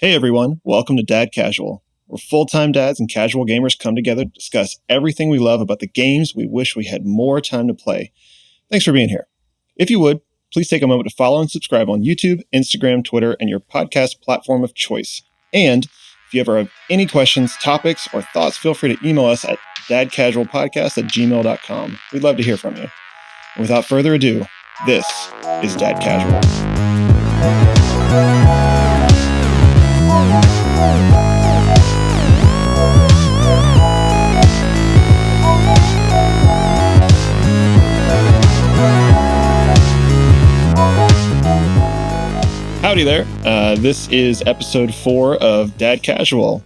Hey everyone, welcome to Dad Casual, where full-time dads and casual gamers come together to discuss everything we love about the games we wish we had more time to play. Thanks for being here. If you would, please take a moment to follow and subscribe on YouTube, Instagram, Twitter, and your podcast platform of choice. And if you ever have any questions, topics, or thoughts, feel free to email us at dadcasualpodcast@gmail.com. We'd love to hear from you. And without further ado, this is Dad Casual. Howdy there. This is episode 4 of Dad Casual.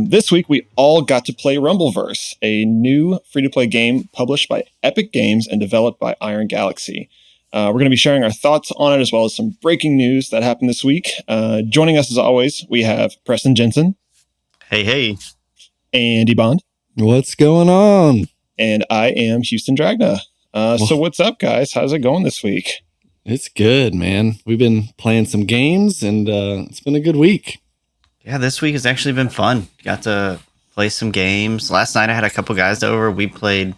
This week we all got to play Rumbleverse, a new free-to-play game published by Epic Games and developed by Iron Galaxy. We're going to be sharing our thoughts on it as well as some breaking news that happened this week. Joining us as always, we have Preston Jensen. Hey. Andy Bond. What's going on? And I am Houston Dragna. So what's up, guys? How's it going this week? It's good, man. We've been playing some games, and it's been a good week. Yeah, this week has actually been fun. Got to play some games. Last night I had a couple guys over. We played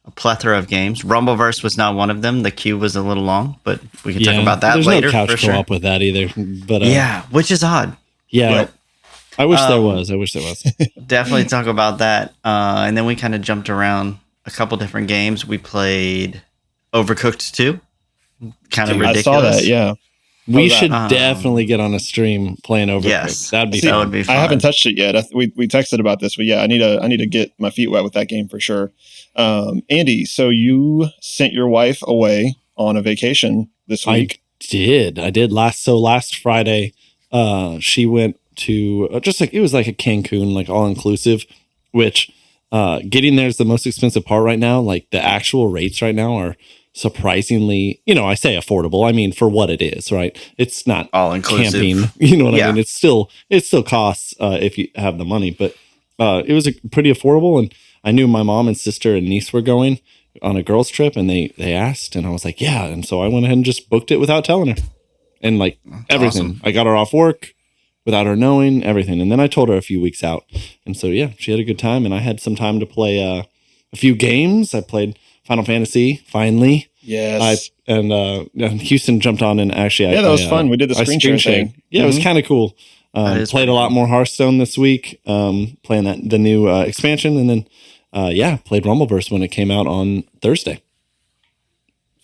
a plethora of games. Rumbleverse was not one of them. The queue was a little long, but we can talk about that later. There's no couch for sure. co-op with that either. But yeah, which is odd. Yeah, but, I wish there was. Definitely talk about that. And then we kind of jumped around a couple different games. We played Overcooked 2. Kind of ridiculous. I saw that, yeah. We should definitely get on a stream playing Overcooked. Yes, that would be fun. I haven't touched it yet. We texted about this, but yeah, I need to get my feet wet with that game for sure. Andy, so you sent your wife away on a vacation this week. I did. Last Friday, she went to it was like a Cancun, like all inclusive, which getting there is the most expensive part right now. Like the actual rates right now are surprisingly, I say affordable. I mean, for what it is, right? It's not all inclusive camping. You know what I mean? It still costs if you have the money, but it was pretty affordable. And I knew my mom and sister and niece were going on a girls trip, and they asked, and I was like, yeah. And so I went ahead and just booked it without telling her, and like everything. Awesome. I got her off work without her knowing everything, and then I told her a few weeks out, and so yeah, she had a good time, and I had some time to play a few games. I played Final Fantasy finally. Yes. And Houston jumped on, and actually, that was fun. We did the screen share thing. Yeah, It was kind of cool. Played a lot more Hearthstone this week. Playing the new expansion, and then played Rumbleverse when it came out on Thursday.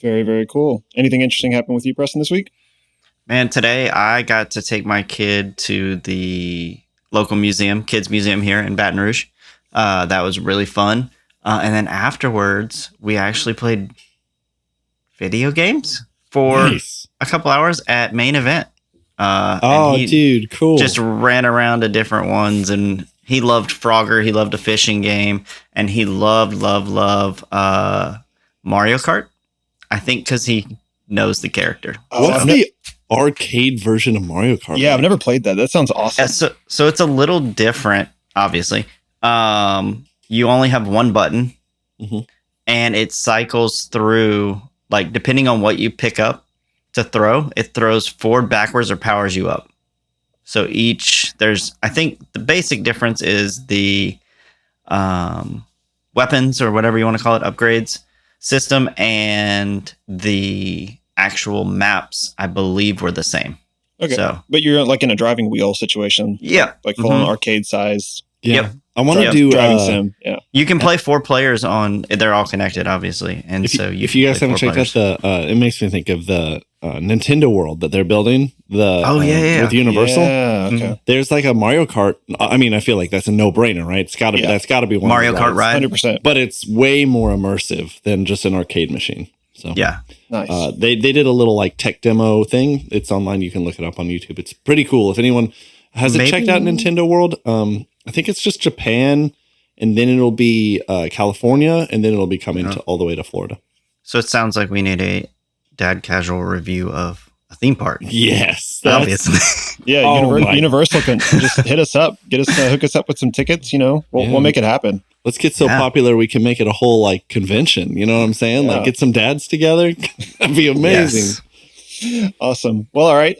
Very, very cool. Anything interesting happen with you, Preston, this week? Man, today I got to take my kid to the local kids museum here in Baton Rouge. That was really fun. And then afterwards, we actually played video games for a couple hours at Main Event. Dude, cool. Just ran around to different ones, and he loved Frogger. He loved a fishing game, and he loved Mario Kart. I think because he knows the character. What's the arcade version of Mario Kart? Yeah, I've never played that. That sounds awesome. So it's a little different, obviously. You only have one button, and it cycles through, like, depending on what you pick up to throw, it throws forward, backwards, or powers you up. So I think the basic difference is the weapons, or whatever you want to call it, upgrades system, and the actual maps, I believe, were the same. Okay. So, but you're like in a driving wheel situation. Yeah. Like full on arcade size. Yeah. Yep. I want to do driving sim. Yeah. You can play 4 players they're all connected, obviously. And if you guys haven't checked out it makes me think of the Nintendo World that they're building. With Universal. Yeah, okay. There's like a Mario Kart. I mean, I feel like that's a no-brainer, right? That's got to be one Mario Kart ride. 100%. But it's way more immersive than just an arcade machine. So yeah, nice. They did a little like tech demo thing. It's online. You can look it up on YouTube. It's pretty cool. If anyone hasn't checked out Nintendo World, I think it's just Japan, and then it'll be California, and then it'll be coming all the way to Florida. So it sounds like we need a Dad Casual review of a theme park. Yes, obviously. Yeah, Universal can just hit us up, hook us up with some tickets. We'll make it happen. Let's get so popular we can make it a whole like convention. You know what I'm saying? Yeah. Like get some dads together. That'd be amazing. Awesome. Well, all right.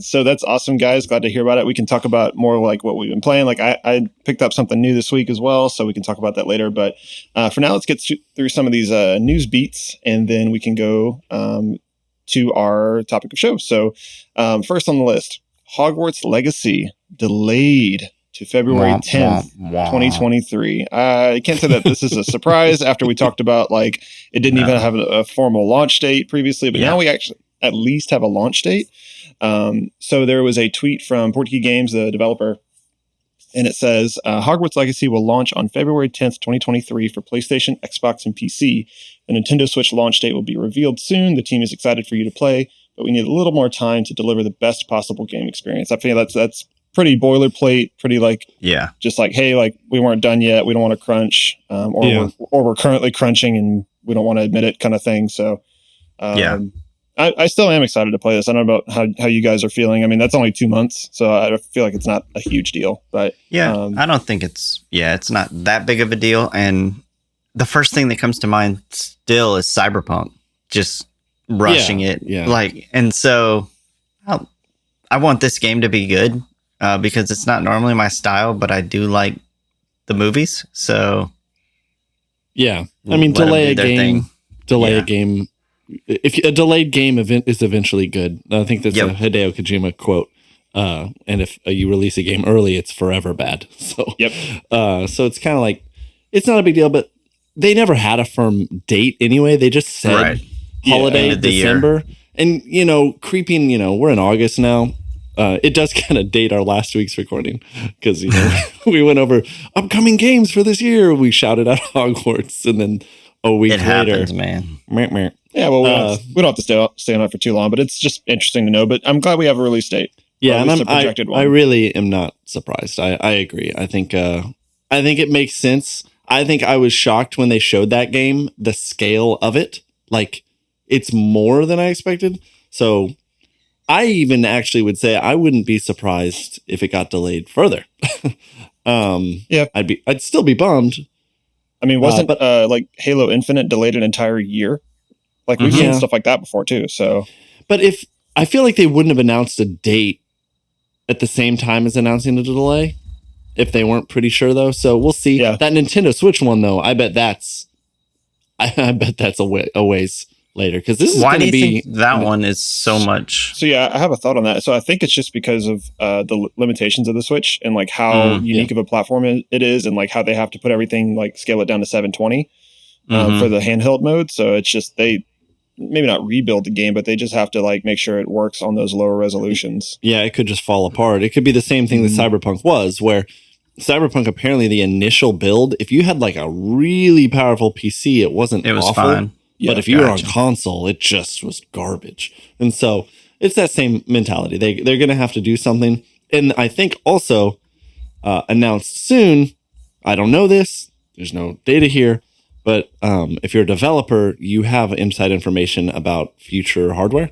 So that's awesome, guys. Glad to hear about it. We can talk about more like what we've been playing. Like I picked up something new this week as well, so we can talk about that later. But for now, let's get through some of these news beats, and then we can go to our topic of show. So first on the list, Hogwarts Legacy delayed to February 10th, 2023. I can't say that this is a surprise after we talked about like it didn't even have a formal launch date previously, but now we actually at least have a launch date. So there was a tweet from Portkey Games, the developer, and it says, Hogwarts Legacy will launch on February 10th, 2023 for PlayStation, Xbox, and PC. The Nintendo Switch launch date will be revealed soon. The team is excited for you to play, but we need a little more time to deliver the best possible game experience. I feel that's pretty boilerplate, pretty like, just like, hey, like we weren't done yet. We don't want to crunch, or we're currently crunching and we don't want to admit it kind of thing. So, I still am excited to play this. I don't know about how you guys are feeling. I mean, that's only 2 months, so I feel like it's not a huge deal. But I don't think it's not that big of a deal. And the first thing that comes to mind still is Cyberpunk, just rushing it. Yeah. Like, and so I want this game to be good because it's not normally my style, but I do like the movies. So I mean, delay a game. If a delayed game event is eventually good. I think that's a Hideo Kojima quote. And if you release a game early, it's forever bad. So, so it's kind of like, it's not a big deal, but they never had a firm date anyway. They just said holiday December. And, creeping, we're in August now. It does kind of date our last week's recording because, we went over upcoming games for this year. We shouted out Hogwarts and then a week later. Happens, man. Meh. Yeah, well, we don't have to stay on it for too long, but it's just interesting to know. But I'm glad we have a release date. Yeah, and I really am not surprised. I agree. I think it makes sense. I think I was shocked when they showed that game, the scale of it. Like, it's more than I expected. So I even actually would say I wouldn't be surprised if it got delayed further. I'd still be bummed. I mean, wasn't like Halo Infinite delayed an entire year? Like we've seen stuff like that before too. So, but I feel like they wouldn't have announced a date at the same time as announcing the delay if they weren't pretty sure though. So we'll see. That Nintendo Switch one though, I bet that's a ways later because this is going to be that one is so much. So I have a thought on that. So I think it's just because of the limitations of the Switch and like how unique of a platform it is, and like how they have to put everything like scale it down to 720 for the handheld mode. So it's just they maybe not rebuild the game, but they just have to like make sure it works on those lower resolutions. Yeah, it could just fall apart. It could be the same thing that Cyberpunk was, where Cyberpunk apparently the initial build, if you had like a really powerful PC, it was awful. Fine. But if you were on console, it just was garbage. And so it's that same mentality. They're going to have to do something. And I think also announced soon, I don't know this, there's no data here, but if you're a developer, you have inside information about future hardware.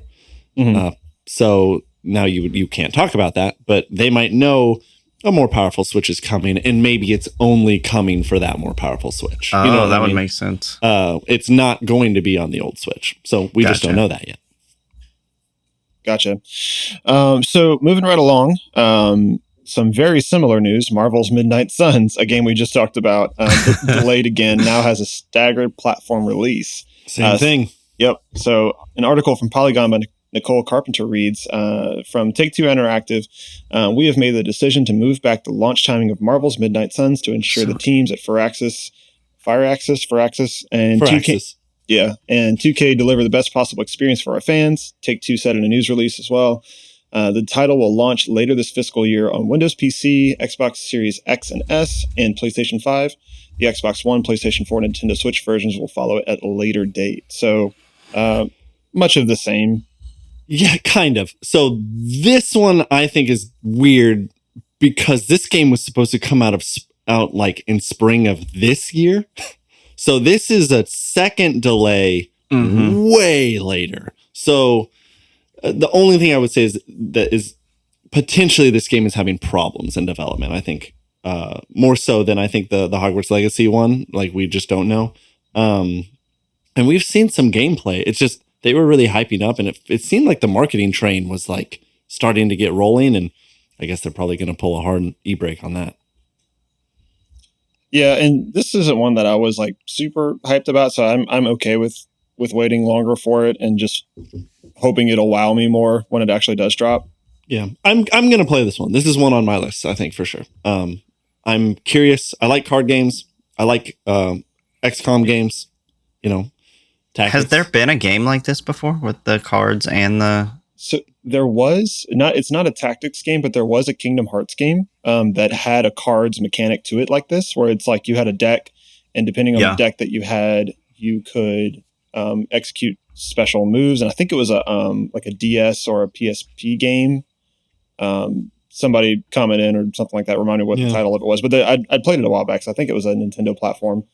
So now you can't talk about that, but they might know a more powerful Switch is coming, and maybe it's only coming for that more powerful Switch. Oh, that would make sense. It's not going to be on the old Switch. So we just don't know that yet. Gotcha. So moving right along, some very similar news. Marvel's Midnight Suns, a game we just talked about, delayed again, now has a staggered platform release. Same thing. Yep. So an article from Polygon by Nicole Carpenter reads, from Take-Two Interactive, we have made the decision to move back the launch timing of Marvel's Midnight Suns to ensure the teams at Firaxis, and 2K, and 2K deliver the best possible experience for our fans. Take-Two said in a news release as well. The title will launch later this fiscal year on Windows PC, Xbox Series X and S, and PlayStation 5. The Xbox One, PlayStation 4, and Nintendo Switch versions will follow at a later date. So much of the same. Yeah, kind of. So this one I think is weird because this game was supposed to come out like in spring of this year. So this is a second delay way later. So the only thing I would say is potentially this game is having problems in development. I think more so than I think the Hogwarts Legacy one. Like we just don't know. And we've seen some gameplay. It's just they were really hyping up, and it seemed like the marketing train was like starting to get rolling, and I guess they're probably going to pull a hard e-brake on that. Yeah, and this isn't one that I was like super hyped about, so I'm okay with waiting longer for it and just hoping it'll wow me more when it actually does drop. Yeah, I'm going to play this one. This is one on my list, I think, for sure. I'm curious. I like card games. I like XCOM games. Tactics. Has there been a game like this before with the cards and the? So there was not. It's not a tactics game, but there was a Kingdom Hearts game that had a cards mechanic to it like this, where it's like you had a deck, and depending on the deck that you had, you could execute special moves. And I think it was a like a DS or a PSP game. Somebody commented in or something like that, reminded me what the title of it was. But I'd played it a while back, so I think it was a Nintendo platform.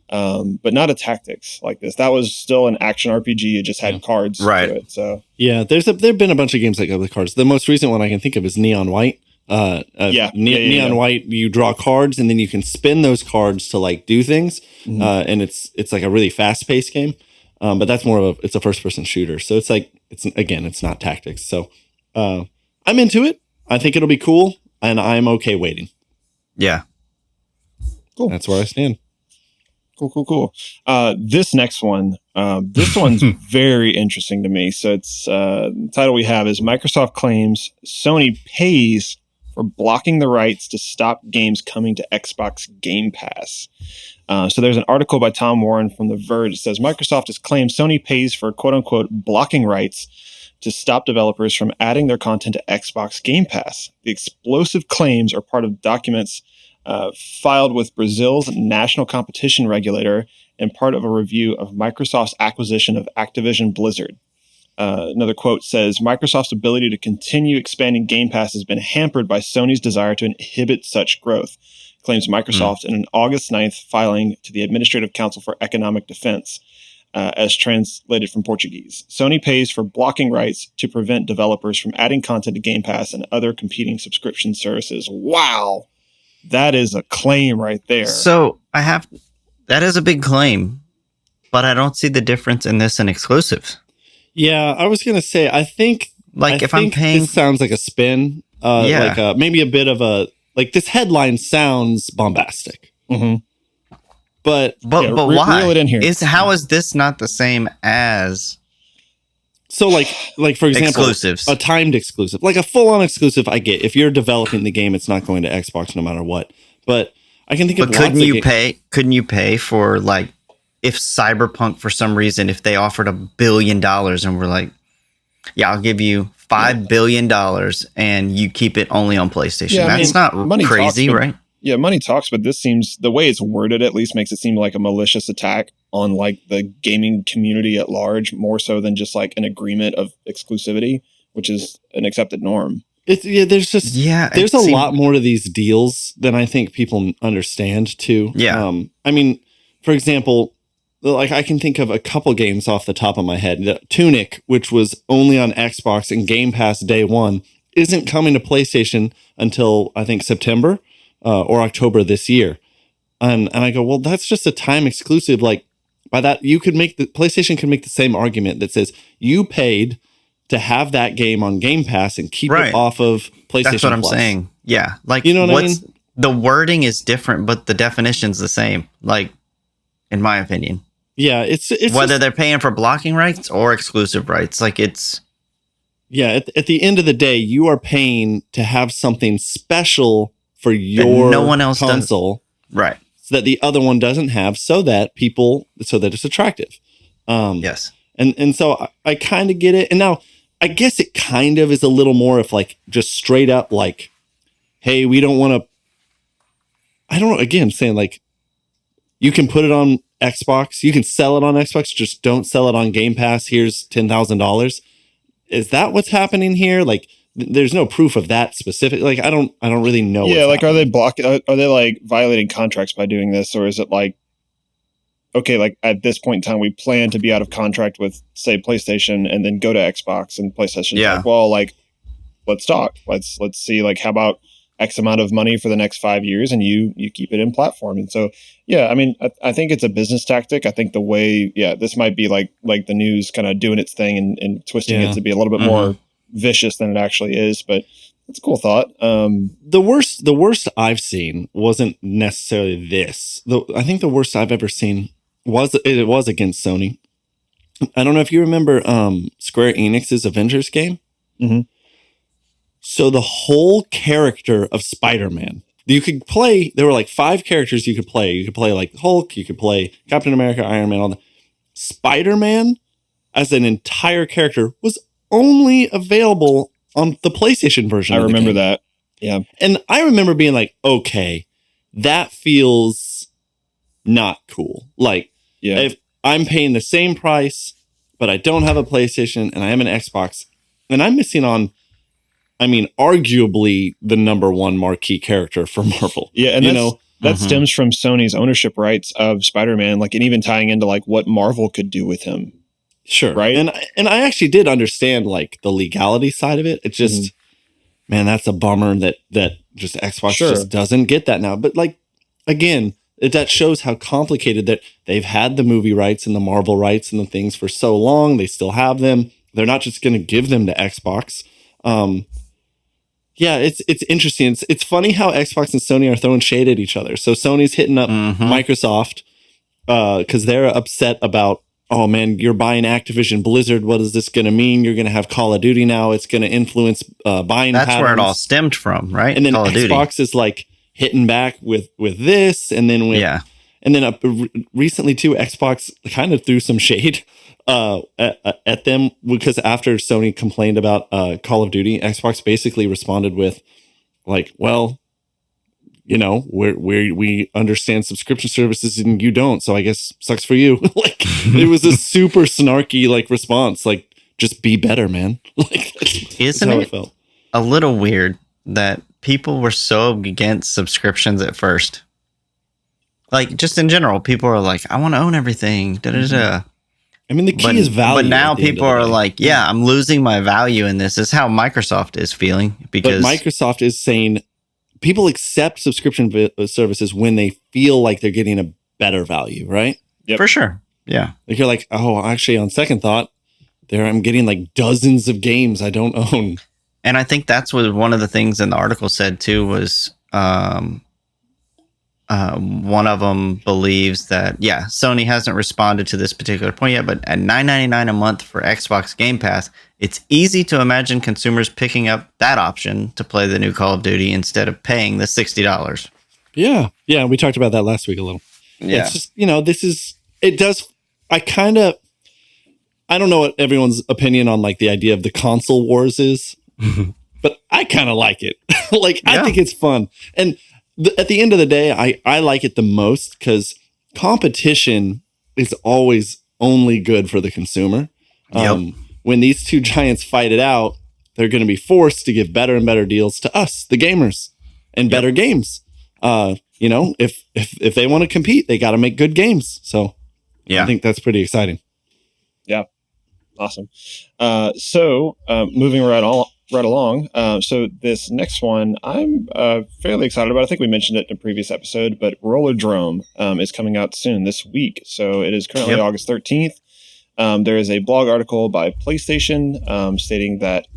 But not a tactics like this. That was still an action RPG. It just had cards to it. So yeah, there've been a bunch of games like that with cards. The most recent one I can think of is Neon White. Neon White. You draw cards and then you can spin those cards to like do things. And it's like a really fast paced game. But that's more of it's a first person shooter. So it's like it's not tactics. So I'm into it. I think it'll be cool, and I'm okay waiting. Yeah, cool. That's where I stand. Cool. This next one, this one's very interesting to me. So it's the title we have is Microsoft claims Sony pays for blocking the rights to stop games coming to Xbox Game Pass. So there's an article by Tom Warren from The Verge. It says Microsoft has claimed Sony pays for quote unquote blocking rights to stop developers from adding their content to Xbox Game Pass. The explosive claims are part of documents filed with Brazil's national competition regulator and part of a review of Microsoft's acquisition of Activision Blizzard. Another quote says, Microsoft's ability to continue expanding Game Pass has been hampered by Sony's desire to inhibit such growth, claims Microsoft in an August 9th filing to the Administrative Council for Economic Defense, as translated from Portuguese. Sony pays for blocking rights to prevent developers from adding content to Game Pass and other competing subscription services. Wow. That is a claim right there. So that is a big claim, but I don't see the difference in this and exclusives. Yeah, I was going to say, I think I'm paying, this sounds like a spin, like maybe a bit of a, like this headline sounds bombastic. Mm-hmm. But why? Reel it in here. How is this not the same as? So like for example, exclusives. A timed exclusive, like a full-on exclusive. I get if you're developing the game, it's not going to Xbox no matter what. But I can think of. But couldn't you pay for like if Cyberpunk for some reason if they offered $1 billion and we're like, yeah, I'll give you $5 billion and you keep it only on PlayStation. Yeah, that's not crazy, talks, right? Yeah, money talks, but this seems the way it's worded at least makes it seem like a malicious attack on like the gaming community at large, more so than just like an agreement of exclusivity, which is an accepted norm. There's a lot more to these deals than I think people understand too. Yeah. I mean, for example, like I can think of a couple games off the top of my head. The Tunic, which was only on Xbox and Game Pass day one, isn't coming to PlayStation until I think September or October this year. And I go, well, that's just a time exclusive. Like by that, PlayStation can make the same argument that says you paid to have that game on Game Pass and keep it off of PlayStation. That's what I'm saying. Yeah. Like, you know what I mean? The wording is different, but the definition's the same. Like, in my opinion. Yeah. It's whether they're paying for blocking rights or exclusive rights. Like it's. Yeah. At the end of the day, you are paying to have something special for your no one else console. Does. Right. So that the other one doesn't have so that it's attractive. Yes. And so I kind of get it. And now I guess it kind of is a little more if like just straight up like, hey, we don't want to, I don't know, again, saying like you can put it on Xbox, you can sell it on Xbox, just don't sell it on Game Pass. Here's $10,000. Is that what's happening here? Like there's no proof of that specific. Like I don't really know. Yeah, like happening. Are they blocking? Are they like violating contracts by doing this, or is it like, okay, like at this point in time, we plan to be out of contract with, say, PlayStation, and then go to Xbox, and PlayStation. Yeah. Like, well, like let's talk. Let's see. Like, how about X amount of money for the next 5 years, and you keep it in platform. And so, yeah, I mean, I think it's a business tactic. I think the way, this might be like the news kind of doing its thing and twisting it to be a little bit more vicious than it actually is. But it's a cool thought. The worst I've seen wasn't necessarily this. I think the worst I've ever seen was against Sony. I don't know if you remember Square Enix's Avengers game. Mm-hmm. So the whole character of Spider-Man, you could play. There were like 5 characters you could play. You could play like Hulk. You could play Captain America, Iron Man. All that. Spider-Man as an entire character was only available on the PlayStation version. I remember that. Yeah, and I remember being like, okay, that feels not cool. Like, if I'm paying the same price, but I don't have a PlayStation and I have an Xbox, and I'm missing on, I mean, arguably the number one marquee character for Marvel. Yeah, and that stems from Sony's ownership rights of Spider-Man, like, and even tying into like what Marvel could do with him. Sure, right. And I actually did understand like the legality side of it. It just, man, that's a bummer that just Xbox just doesn't get that now. But like, again, that shows how complicated that they've had the movie rights and the Marvel rights and the things for so long. They still have them. They're not just going to give them to Xbox. Yeah, it's interesting. It's funny how Xbox and Sony are throwing shade at each other. So Sony's hitting up Microsoft because they're upset about, oh man, you're buying Activision Blizzard. What is this going to mean? You're going to have Call of Duty now. It's going to influence buying patterns. That's where it all stemmed from, right? And then Call of Xbox Duty is like hitting back with this, and then and then recently too, Xbox kind of threw some shade at them because after Sony complained about Call of Duty, Xbox basically responded with like, well, you know, we understand subscription services and you don't, so I guess sucks for you. Like, it was a super snarky like response, like, just be better, man. Like, isn't it felt a little weird that people were so against subscriptions at first? Like, just in general, people are like, I want to own everything. Da-da-da. I mean, the key is value. But now people are like, yeah, I'm losing my value in this. Is how Microsoft is feeling, because Microsoft is saying people accept subscription services when they feel like they're getting a better value, right? Yep. For sure. Yeah. Like, you're like, oh, actually, on second thought, I'm getting like dozens of games I don't own. And I think that's what one of the things in the article said too was one of them believes that, Sony hasn't responded to this particular point yet, but at $9.99 a month for Xbox Game Pass, it's easy to imagine consumers picking up that option to play the new Call of Duty instead of paying the $60. Yeah. Yeah. We talked about that last week a little. Yeah. It's just, I don't know what everyone's opinion on like the idea of the console wars is, but I kind of like it. I think it's fun. And at the end of the day, I like it the most because competition is always only good for the consumer. When these two giants fight it out, they're going to be forced to give better and better deals to us, the gamers, and better games. If they want to compete, they got to make good games. So I think that's pretty exciting. Yeah. Awesome. So moving right along. So this next one I'm fairly excited about. I think we mentioned it in a previous episode, but Rollerdrome is coming out soon this week. So it is currently August 13th. There is a blog article by PlayStation stating that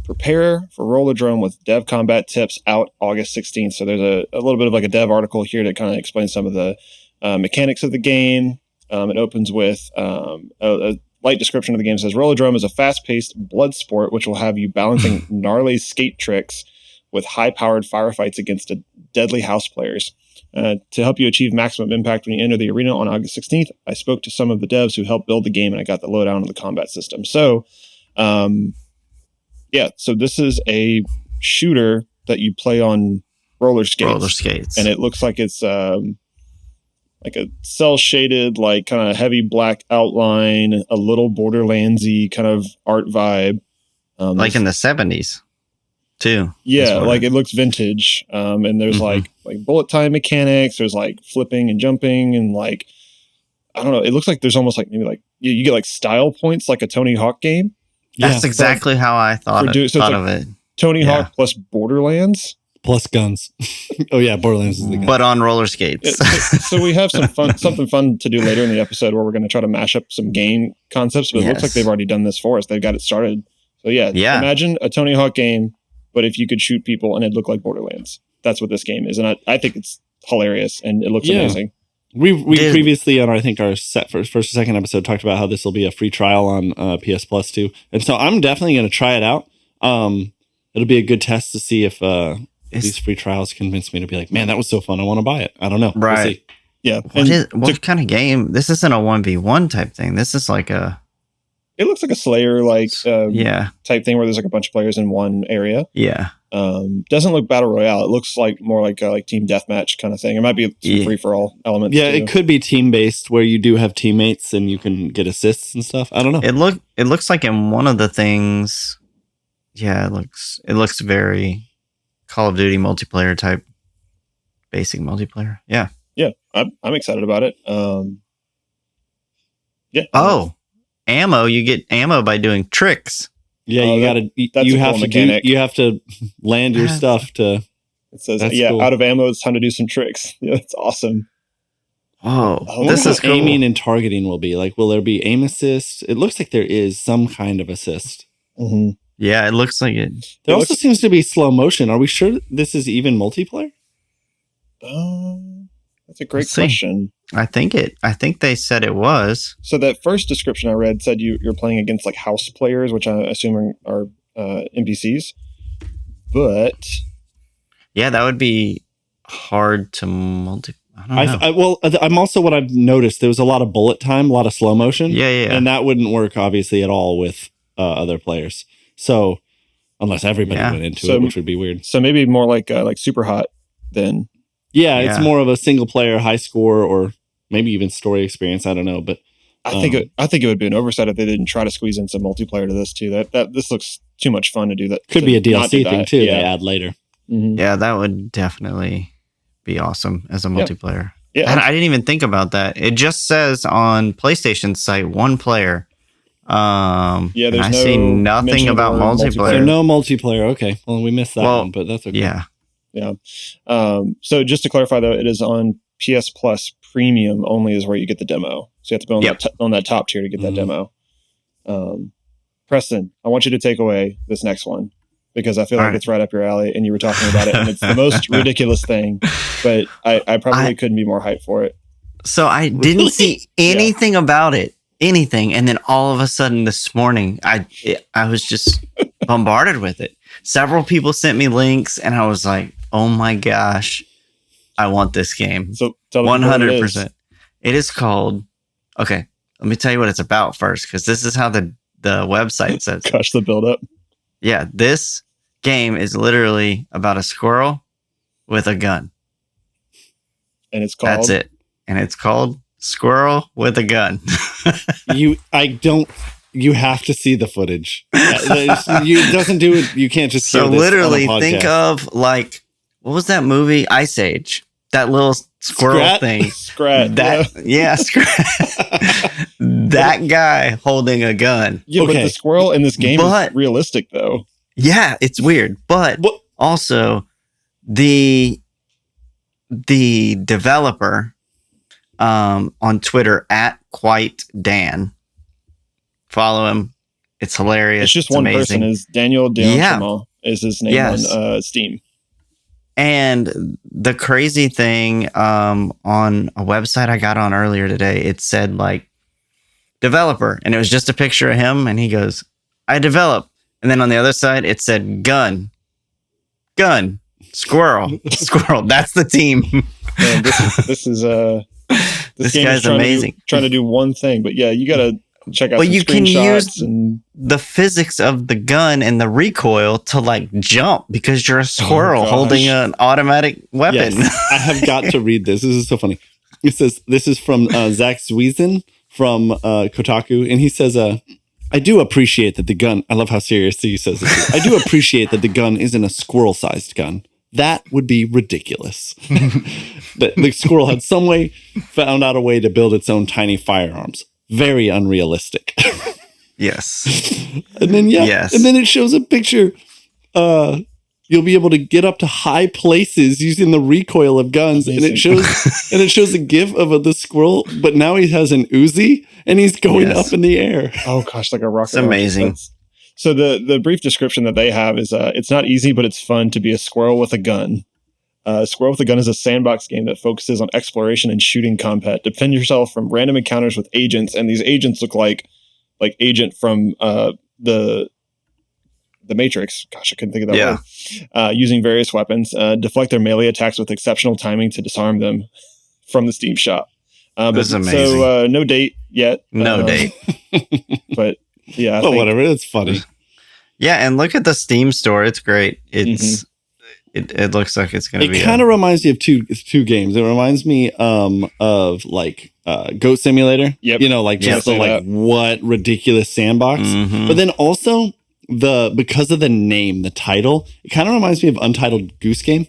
prepare for Rollerdrome with dev combat tips out August 16th. So there's a little bit of like a dev article here to kind of explain some of the mechanics of the game. It opens with a light description of the game. Says Rollerdrome is a fast-paced blood sport which will have you balancing gnarly skate tricks with high-powered firefights against deadly house players. To help you achieve maximum impact when you enter the arena on August 16th, I spoke to some of the devs who helped build the game, and I got the lowdown on the combat system. So, so this is a shooter that you play on roller skates. And it looks like it's like a cel-shaded, like kind of heavy black outline, a little Borderlands-y kind of art vibe. Like in the 70s, too. Yeah, like it looks vintage. And there's like bullet time mechanics. There's like flipping and jumping and like, I don't know. It looks like there's almost like maybe like you get like style points like a Tony Hawk game. That's exactly how I thought of it. Tony Hawk plus Borderlands. Plus guns. Oh yeah, Borderlands is the gun. but on roller skates. So we have something fun to do later in the episode where we're going to try to mash up some game concepts, but it looks like they've already done this for us. They've got it started. So yeah. Imagine a Tony Hawk game, but if you could shoot people and it looked like Borderlands. That's what this game is. And I think it's hilarious and it looks amazing. We previously on I think our first or second episode talked about how this will be a free trial on PS Plus too. And so I'm definitely going to try it out. It'll be a good test to see if these free trials convince me to be like, man, that was so fun. I want to buy it. I don't know. Right. We'll see. Yeah. What kind of game? This isn't a 1v1 type thing. This is like it looks like a Slayer type thing where there's like a bunch of players in one area. Yeah. Doesn't look battle royale. It looks like more like team deathmatch kind of thing. It might be some free for all elements. Yeah, too. it could be team based where you do have teammates and you can get assists and stuff. I don't know. It looks like in one of the things. Yeah, it looks very Call of Duty multiplayer type, basic multiplayer. Yeah. Yeah, I'm excited about it. Yeah. Oh, ammo! You get ammo by doing tricks. Yeah, you have to land your stuff to. It says, cool. Out of ammo, it's time to do some tricks. Yeah, that's awesome. Oh, this is cool. Aiming and targeting will be like. Will there be aim assist? It looks like there is some kind of assist. Mm-hmm. Yeah, it looks like it. There also seems to be slow motion. Are we sure this is even multiplayer? That's a great question. I think they said it was. So that first description I read said you're playing against like house players, which I assume are NPCs. But yeah, that would be hard to multi. I don't know. I'm also what I've noticed. There was a lot of bullet time, a lot of slow motion. Yeah, and that wouldn't work obviously at all with other players. So unless everybody went into it, which would be weird. So maybe more like Super Hot then. Yeah, it's more of a single player high score or maybe even story experience. I don't know, but I think it would be an oversight if they didn't try to squeeze in some multiplayer to this too. That this looks too much fun to do that. Could be a DLC thing too. Yeah. They add later. Mm-hmm. Yeah, that would definitely be awesome as a multiplayer. Yeah, and I didn't even think about that. It just says on PlayStation's site 1 player. There's I see nothing about multiplayer. So no multiplayer. Okay, well we missed that one, but that's okay. Yeah. So just to clarify though, it is on PS Plus Premium only is where you get the demo. So you have to be on that top tier to get that demo. Preston, I want you to take away this next one because I feel like it's right up your alley and you were talking about it and it's the most ridiculous thing, but I probably couldn't be more hyped for it. So I didn't see anything about it. Anything, and then all of a sudden this morning I was just bombarded with it. Several people sent me links and I was like, oh my gosh, I want this game. So tell me 100%. It is called, okay, let me tell you what it's about first, because this is how the website says it. Gosh, the build up. Yeah, this game is literally about a squirrel with a gun. And it's called? That's it. And it's called Squirrel with a Gun. You have to see the footage. It doesn't do it. You can't just hear so this literally on a podcast. think of like, what was that movie? Ice Age. That little squirrel thing. Scrat. Scrat. That guy holding a gun. Yeah, but the squirrel in this game is realistic though. Yeah, it's weird. But also the developer on Twitter @QuiteDan. Follow him. It's hilarious. It's just one person. Is Daniel D'Antremont is his name on Steam. And the crazy thing on a website I got on earlier today, it said like developer, and it was just a picture of him, and he goes, "I develop," and then on the other side it said gun, squirrel. That's the team. Man, this guy's amazing. Trying to do one thing, but you got to check out. Well, some you can use and the physics of the gun and the recoil to like jump because you're a squirrel holding an automatic weapon. Yes, I have got to read this. This is so funny. It says this is from Zach Zwiesen from Kotaku, and he says, "I do appreciate that the gun." I love how serious he says this. I do appreciate that the gun isn't a squirrel-sized gun. That would be ridiculous. The squirrel had found out a way to build its own tiny firearms. Very unrealistic. Yes. And then and then it shows a picture. you'll be able to get up to high places using the recoil of guns. And it shows a gif of the squirrel, but now he has an Uzi and he's going up in the air. Oh gosh, like a rocket. It's amazing. So the brief description that they have is it's not easy, but it's fun to be a squirrel with a gun. Squirrel with a Gun is a sandbox game that focuses on exploration and shooting combat. Defend yourself from random encounters with agents, and these agents look like Agent from the Matrix. Gosh, I couldn't think of that word. Using various weapons, deflect their melee attacks with exceptional timing to disarm them from the Steam shop. That's amazing. So no date yet. No date. But yeah. Whatever. It's funny. Yeah, and look at the Steam store. It's great. It's it looks like it's going to be. It kind of reminds me of two games. It reminds me of like Goat Simulator. Yep. You know, like just the like what ridiculous sandbox. But then also because of the name, the title, it kind of reminds me of Untitled Goose Game.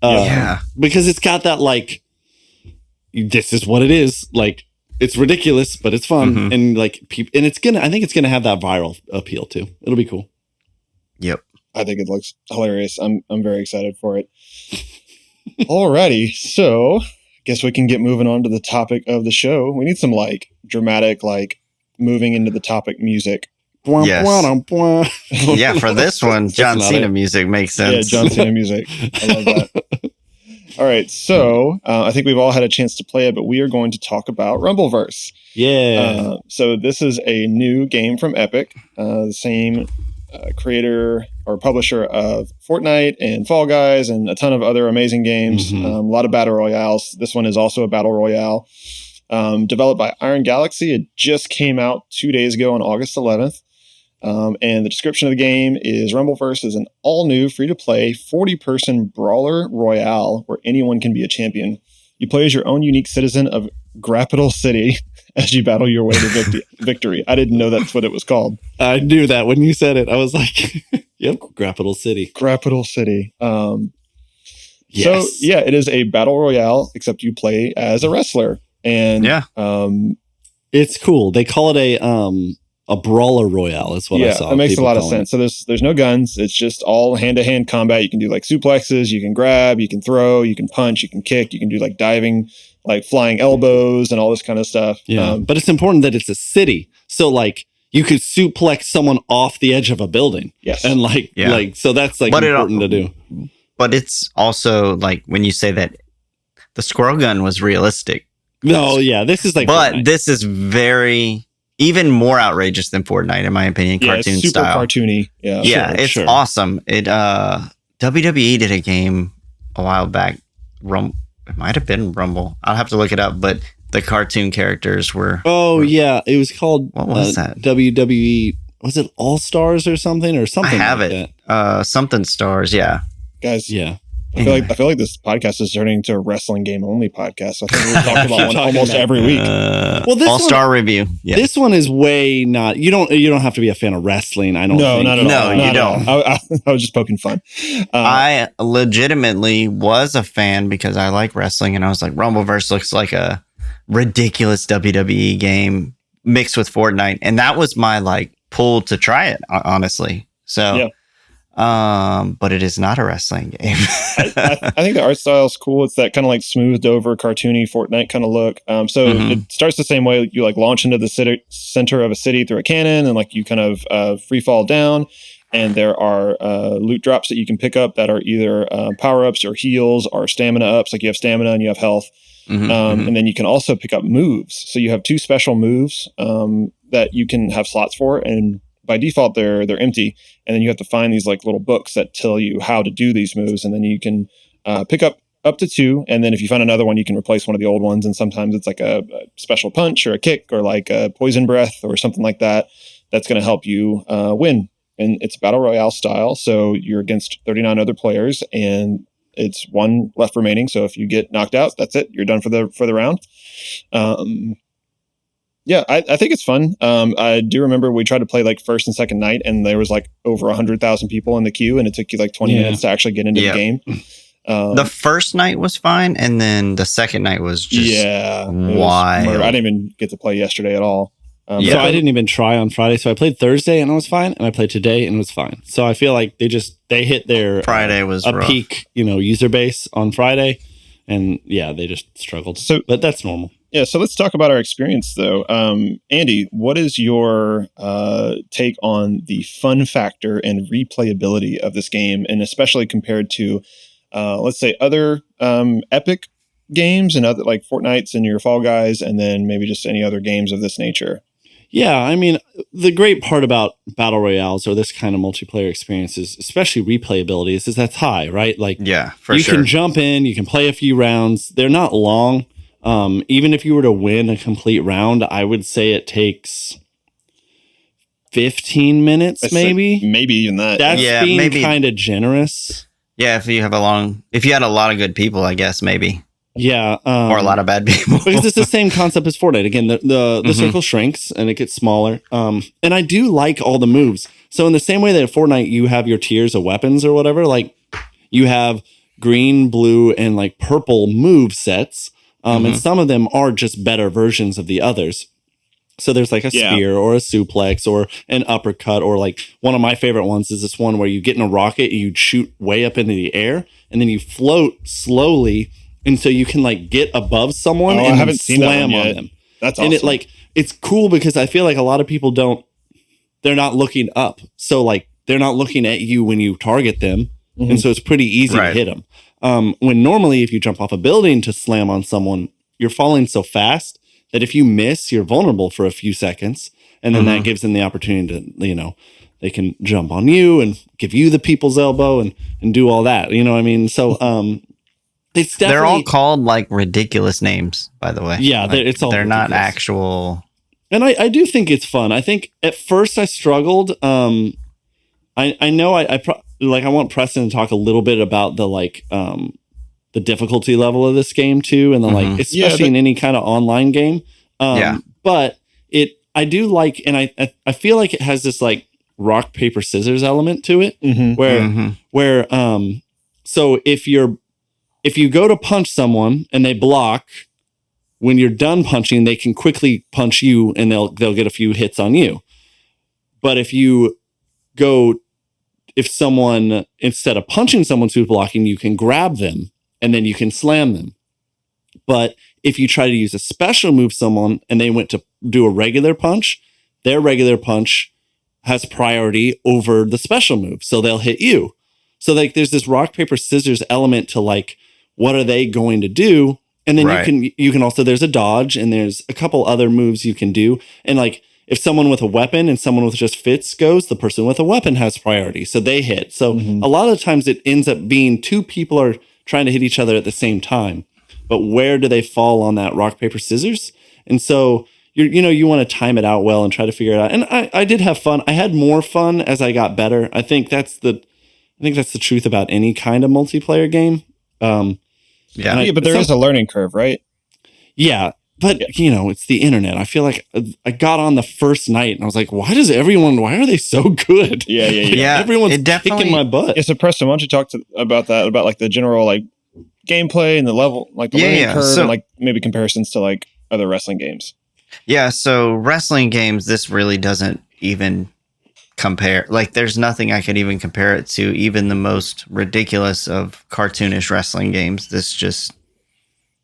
Because it's got that like, this is what it is. Like, it's ridiculous, but it's fun, and like and I think it's gonna have that viral appeal too. It'll be cool. Yep. I think it looks hilarious. I'm very excited for it. Alrighty, so I guess we can get moving on to the topic of the show. We need some like dramatic, like moving into the topic music. Yes. Yeah, for this one, John Cena music makes sense. Yeah, John Cena music. I love that. All right, so I think we've all had a chance to play it, but we are going to talk about Rumbleverse. Yeah. So this is a new game from Epic, the same creator or publisher of Fortnite and Fall Guys and a ton of other amazing games. A lot of battle royales. This one is also a battle royale. Developed by Iron Galaxy. It just came out 2 days ago on August 11th. And the description of the game is Rumbleverse is an all-new, free-to-play, 40-person brawler royale where anyone can be a champion. You play as your own unique citizen of Grappital City as you battle your way to victory. I didn't know that's what it was called. I knew that when you said it. I was like, yep, Grappital City. Grappital City. Yes. So, yeah, it is a battle royale, except you play as a wrestler. And it's cool. They call it a brawler royale is what I saw. That makes a lot of sense. So there's no guns. It's just all hand-to-hand combat. You can do like suplexes, you can grab, you can throw, you can punch, you can kick, you can do like diving, like flying elbows and all this kind of stuff. Yeah. But it's important that it's a city. So like you could suplex someone off the edge of a building. Yes. And like so that's like important to do. But it's also like when you say that the squirrel gun was realistic. No, yeah. This is like But Fortnite. this is even more outrageous than Fortnite, in my opinion, cartoon it's super style. Cartoony. Yeah. Yeah, it's awesome. It WWE did a game a while back. It might have been Rumble. I'll have to look it up, but the cartoon characters were. Oh yeah, it was called. What was that? WWE. Was it All Stars or something I have like it. that? Something Stars. Yeah. Guys. Yeah. I feel like this podcast is turning into a wrestling game only podcast. I think we talk about one almost every week. Well, this All-Star review. Yeah. This one is way not. You don't have to be a fan of wrestling. I don't. No, think. not at all. No, you don't. I was just poking fun. I legitimately was a fan because I like wrestling, and I was like, Rumbleverse looks like a ridiculous WWE game mixed with Fortnite, and that was my like pull to try it. Honestly, so. Yeah. But it is not a wrestling game. I think the art style is cool. It's that kind of like smoothed over, cartoony Fortnite kind of look. So it starts the same way. You like launch into the center of a city through a cannon, and like you kind of free fall down. And there are loot drops that you can pick up that are either power ups or heals or stamina ups. Like you have stamina and you have health. And then you can also pick up moves. So you have two special moves that you can have slots for, and by default they're empty, and then you have to find these like little books that tell you how to do these moves, and then you can pick up to two, and then if you find another one you can replace one of the old ones, and sometimes it's like a special punch or a kick or like a poison breath or something like that that's going to help you win. And it's battle royale style, so you're against 39 other players, and it's one left remaining. So if you get knocked out, that's it, you're done for the round. Yeah, I think it's fun. I do remember we tried to play like first and second night, and there was like over 100,000 people in the queue, and it took you like 20 minutes to actually get into the game. The first night was fine, and then the second night was just why? wild. I didn't even get to play yesterday at all. So I didn't even try on Friday. So I played Thursday and I was fine, and I played today and it was fine. So I feel like they hit their Friday was a rough. peak, user base on Friday, and they just struggled. So, but that's normal. Yeah, so let's talk about our experience, though. Andy, what is your take on the fun factor and replayability of this game, and especially compared to, let's say, other Epic games and other like Fortnites and your Fall Guys, and then maybe just any other games of this nature? Yeah, I mean, the great part about battle royales or this kind of multiplayer experiences, especially replayability, is that's high, right? Like, yeah, you can jump in, you can play a few rounds. They're not long. Even if you were to win a complete round, I would say it takes 15 minutes, maybe even that. That's being kind of generous. Yeah, if you had a lot of good people, I guess maybe. Yeah, or a lot of bad people. Because it's the same concept as Fortnite. Again, the circle shrinks and it gets smaller. And I do like all the moves. So in the same way that at Fortnite you have your tiers of weapons or whatever, like you have green, blue, and like purple move sets. And some of them are just better versions of the others. So there's like a spear or a suplex or an uppercut, or like one of my favorite ones is this one where you get in a rocket and you shoot way up into the air and then you float slowly. And so you can like get above someone and then slam on them. That's awesome. And it's cool because I feel like a lot of people they're not looking up. So like they're not looking at you when you target them. And so it's pretty easy to hit them. When normally if you jump off a building to slam on someone, you're falling so fast that if you miss, you're vulnerable for a few seconds. And then that gives them the opportunity to, they can jump on you and give you the people's elbow and do all that. You know what I mean? So, it's definitely, they're all called like ridiculous names, by the way. Yeah, like, it's all they're ridiculous. Not actual. And I do think it's fun. I think at first I struggled. I know I want Preston to talk a little bit about the difficulty level of this game too, and especially in any kind of online game. But I do like, and I feel like it has this like rock paper scissors element to it, where so if you go to punch someone and they block, when you're done punching, they can quickly punch you and they'll get a few hits on you. But if someone, instead of punching someone who's blocking, you can grab them and then you can slam them. But if you try to use a special move someone and they went to do a regular punch, their regular punch has priority over the special move. So they'll hit you. So like there's this rock, paper, scissors element to like, what are they going to do? And then you can also, there's a dodge and there's a couple other moves you can do. And like, if someone with a weapon and someone with just fits goes, the person with a weapon has priority. So they hit. So a lot of the times it ends up being two people are trying to hit each other at the same time. But where do they fall on that rock, paper, scissors? And so you want to time it out well and try to figure it out. And I did have fun. I had more fun as I got better. I think that's the truth about any kind of multiplayer game. But there is a learning curve, right? Yeah. But, it's the internet. I feel like I got on the first night and I was like, why are they so good? Yeah. Everyone's kicking my butt. Yeah, so Preston, why don't you talk about that, about like the general like gameplay and the level, like the learning curve and like maybe comparisons to like other wrestling games. Yeah, so wrestling games, this really doesn't even compare. Like there's nothing I could even compare it to, even the most ridiculous of cartoonish wrestling games. This just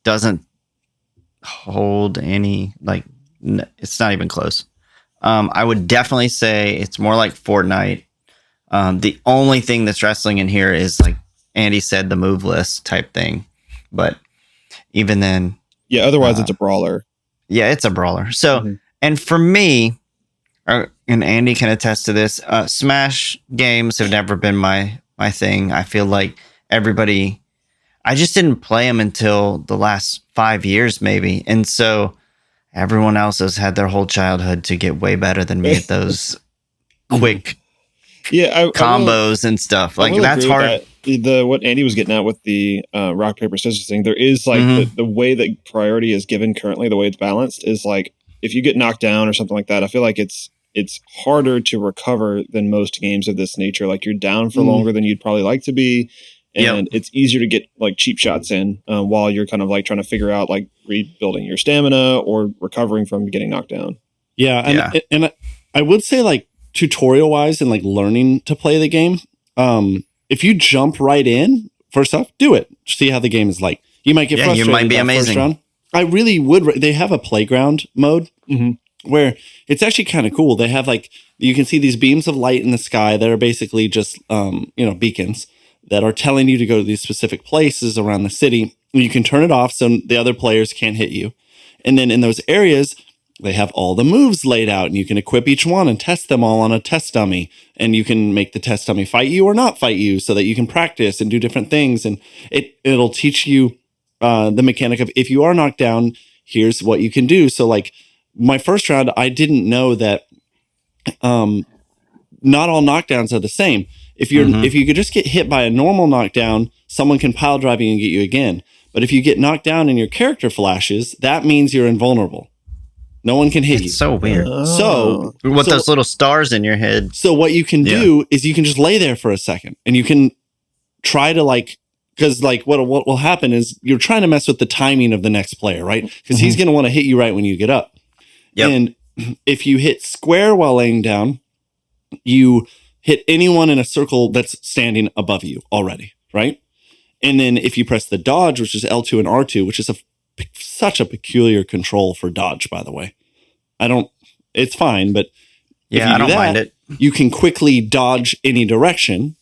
doesn't hold any, like it's not even close. I would definitely say it's more like Fortnite. The only thing that's wrestling in here is like Andy said, the move list type thing. But even then, otherwise it's a brawler. Yeah, it's a brawler. So, and for me, and Andy can attest to this, Smash games have never been my thing. I feel like I just didn't play them until the last 5 years, maybe. And so everyone else has had their whole childhood to get way better than me at those quick combos and stuff. Like that's hard. What Andy was getting at with the rock, paper, scissors thing, there is like the way that priority is given currently, the way it's balanced is like, if you get knocked down or something like that, I feel like it's harder to recover than most games of this nature. Like you're down for longer than you'd probably like to be. And it's easier to get like cheap shots in while you're kind of like trying to figure out like rebuilding your stamina or recovering from getting knocked down. Yeah, and I would say like tutorial wise and like learning to play the game. If you jump right in, first off, do it. See how the game is like. You might get frustrated. You might be that amazing. First round. I really would. They have a playground mode where it's actually kind of cool. They have like you can see these beams of light in the sky that are basically just beacons that are telling you to go to these specific places around the city. You can turn it off so the other players can't hit you. And then in those areas, they have all the moves laid out, and you can equip each one and test them all on a test dummy. And you can make the test dummy fight you or not fight you so that you can practice and do different things. And it'll teach you the mechanic of if you are knocked down, here's what you can do. So like my first round, I didn't know that not all knockdowns are the same. If you could just get hit by a normal knockdown, someone can pile drive you and get you again. But if you get knocked down and your character flashes, that means you're invulnerable. No one can hit you. It's so weird. So those little stars in your head. So what you can do is you can just lay there for a second and you can try to like, because like what will happen is you're trying to mess with the timing of the next player, right? Because he's going to want to hit you right when you get up. Yep. And if you hit square while laying down, you hit anyone in a circle that's standing above you already, right? And then if you press the dodge, which is L2 and R2, which is such a peculiar control for dodge, by the way. It's fine, but I don't mind it. You can quickly dodge any direction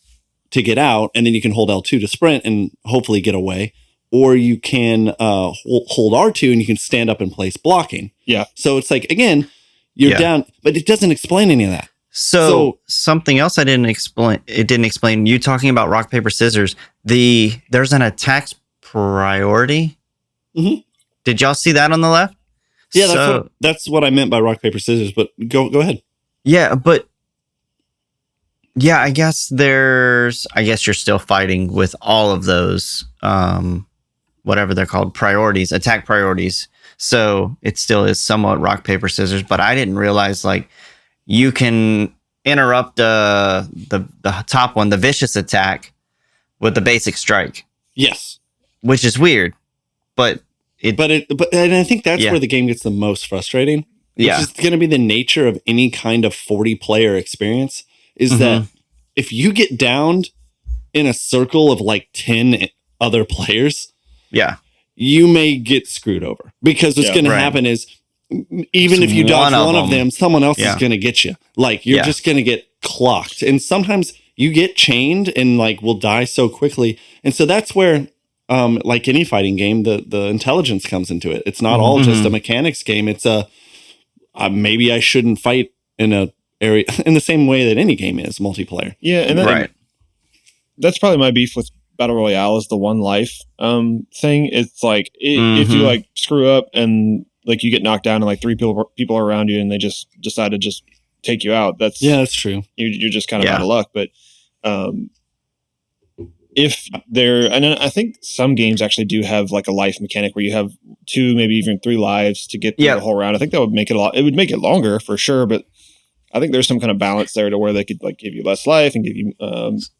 to get out, and then you can hold L2 to sprint and hopefully get away. Or you can hold R2 and you can stand up in place blocking. Yeah. So it's like, again, you're down, but it doesn't explain any of that. So something else it didn't explain, you talking about rock, paper, scissors, there's an attack priority. Mm-hmm. Did y'all see that on the left? Yeah, that's what I meant by rock, paper, scissors, but go ahead. Yeah, but I guess you're still fighting with all of those, whatever they're called, priorities, attack priorities. So it still is somewhat rock, paper, scissors, but I didn't realize like you can interrupt the top one, the vicious attack, with the basic strike. Yes. Which is weird, but and I think that's where the game gets the most frustrating. Which is going to be the nature of any kind of 40-player experience, is that if you get downed in a circle of like 10 other players, you may get screwed over. Because what's going to happen is, even if you dodge one of them, someone else is going to get you. Like, you're just going to get clocked. And sometimes you get chained and like will die so quickly. And so that's where, like any fighting game, the intelligence comes into it. It's not all just a mechanics game. It's maybe I shouldn't fight in a area in the same way that any game is multiplayer. Yeah, and that's probably my beef with Battle Royale is the one life thing. It's like if you like screw up and like you get knocked down and like 3 people are around you and they just decide to just take you out. That's true. You're just kind of out of luck. But if and I think some games actually do have like a life mechanic where you have 2, maybe even 3 lives to get through the whole round. I think that would make it it would make it longer for sure, but I think there's some kind of balance there to where they could like give you less life and give you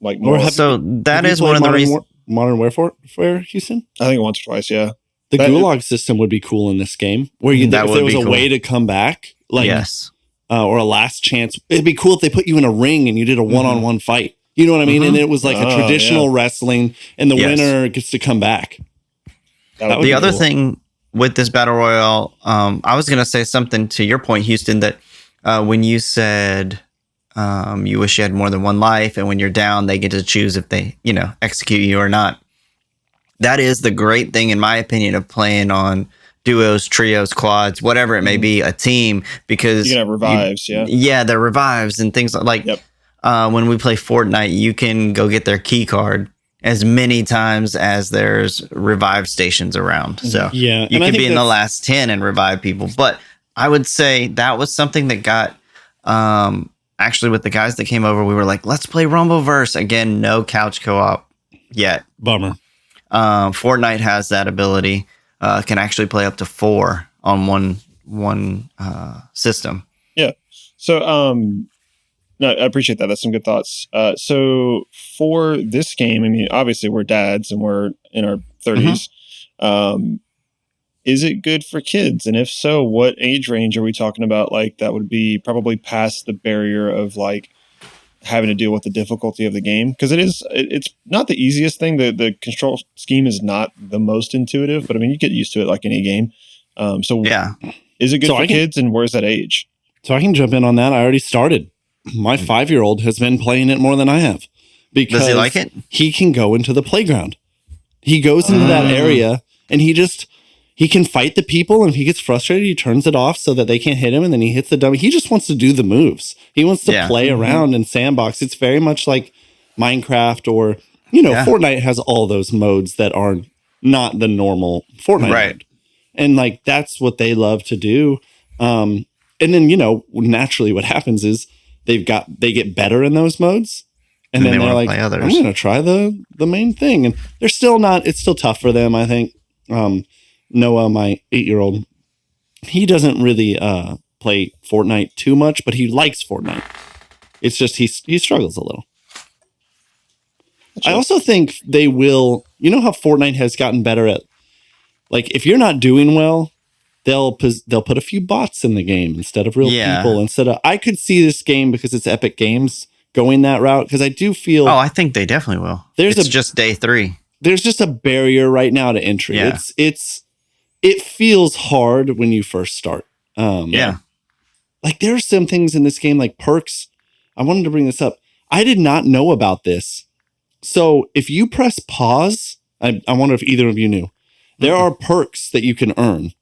like more. So that is one of the reasons. Modern Warfare, Houston? I think once or twice, yeah. The Gulag system would be cool in this game, where if there was a way to come back, like or a last chance. It'd be cool if they put you in a ring and you did a one-on-one fight. You know what I mean? And it was like a traditional wrestling, and the winner gets to come back. The other thing with this Battle Royale, I was going to say something to your point, Houston, that when you said you wish you had more than one life, and when you're down, they get to choose if they, execute you or not. That is the great thing, in my opinion, of playing on duos, trios, quads, whatever it may be, a team, because you can have revives, they're revives and things like when we play Fortnite, you can go get their key card as many times as there's revive stations around. So you can be in the last 10 and revive people. But I would say that was something that got, actually with the guys that came over, we were like, let's play Rumbleverse. Again, no couch co-op yet. Bummer. Fortnite has that ability, can actually play up to 4 on one system. Yeah. So, no, I appreciate that. That's some good thoughts. So for this game, I mean, obviously we're dads and we're in our 30s. is it good for kids? And if so, what age range are we talking about? Like that would be probably past the barrier of like having to deal with the difficulty of the game, because it's not the easiest thing. The control scheme is not the most intuitive, but I mean you get used to it like any game. So Yeah. is it good for kids, and where's that age? So I can jump in on that. I already started. My 5-year-old has been playing it more than I have because Does he like it? He can go into the playground. He goes into that area and he can fight the people. And if he gets frustrated, he turns it off so that they can't hit him. And then he hits the dummy. He just wants to do the moves. He wants to play around and sandbox. It's very much like Minecraft or, Fortnite has all those modes that are not the normal Fortnite mode. And like, that's what they love to do. And then, naturally what happens is they get better in those modes. And then they're like, I'm going to try the main thing. And they're still not, it's still tough for them. I think, Noah, my 8-year-old, he doesn't really, play Fortnite too much, but he likes Fortnite. It's just, he struggles a little. I also think they will, how Fortnite has gotten better at, like, if you're not doing well, they'll put a few bots in the game instead of real people. I could see this game, because it's Epic Games, going that route, because I do feel... Oh, I think they definitely will. It's just day 3. There's just a barrier right now to entry. Yeah. It feels hard when you first start. Like, there are some things in this game, like perks. I wanted to bring this up. I did not know about this. So if you press pause, I wonder if either of you knew, there are perks that you can earn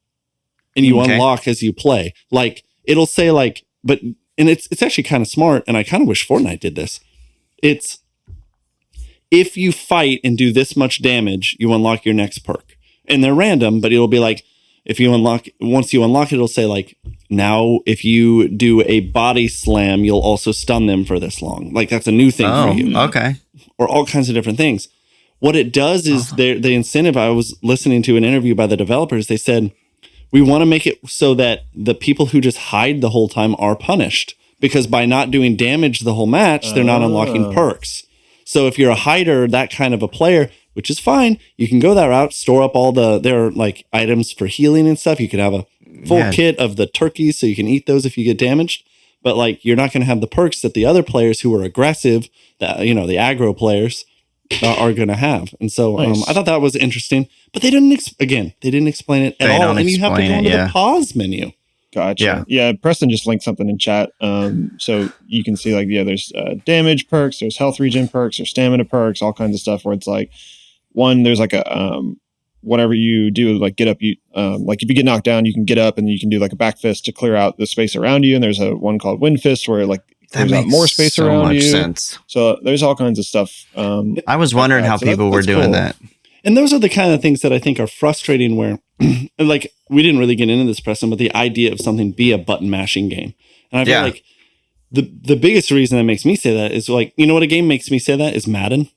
and you unlock as you play. Like, it'll say like, and it's actually kind of smart, and I kind of wish Fortnite did this. It's, if you fight and do this much damage, you unlock your next perk. And they're random, but it'll be like, once you unlock it, it'll say like, now if you do a body slam, you'll also stun them for this long. Like, that's a new thing for you. Okay. Or all kinds of different things. What it does is the incentive, I was listening to an interview by the developers, they said, we want to make it so that the people who just hide the whole time are punished, because by not doing damage the whole match, they're not unlocking perks. So if you're a hider, that kind of a player, which is fine, you can go that route, store up there are like items for healing and stuff. You can have a full kit of the turkeys so you can eat those if you get damaged. But like, you're not going to have the perks that the other players who are aggressive, that the aggro players are going to have. And so I thought that was interesting, but they didn't explain it at all. And you have to go into the pause menu. Gotcha. Yeah. Preston just linked something in chat. So you can see like, there's damage perks, there's health regen perks, there's stamina perks, all kinds of stuff where it's like, one, there's like a, whatever you do, like get up, like if you get knocked down, you can get up and you can do like a back fist to clear out the space around you. And there's a one called wind fist where like there's out more space around you. Sense. So there's all kinds of stuff. I was wondering how people were doing that. And those are the kind of things that I think are frustrating, where like, we didn't really get into this, Preston, but the idea of something be a button mashing game. And I feel like the biggest reason that makes me say that is like, what a game makes me say that is Madden.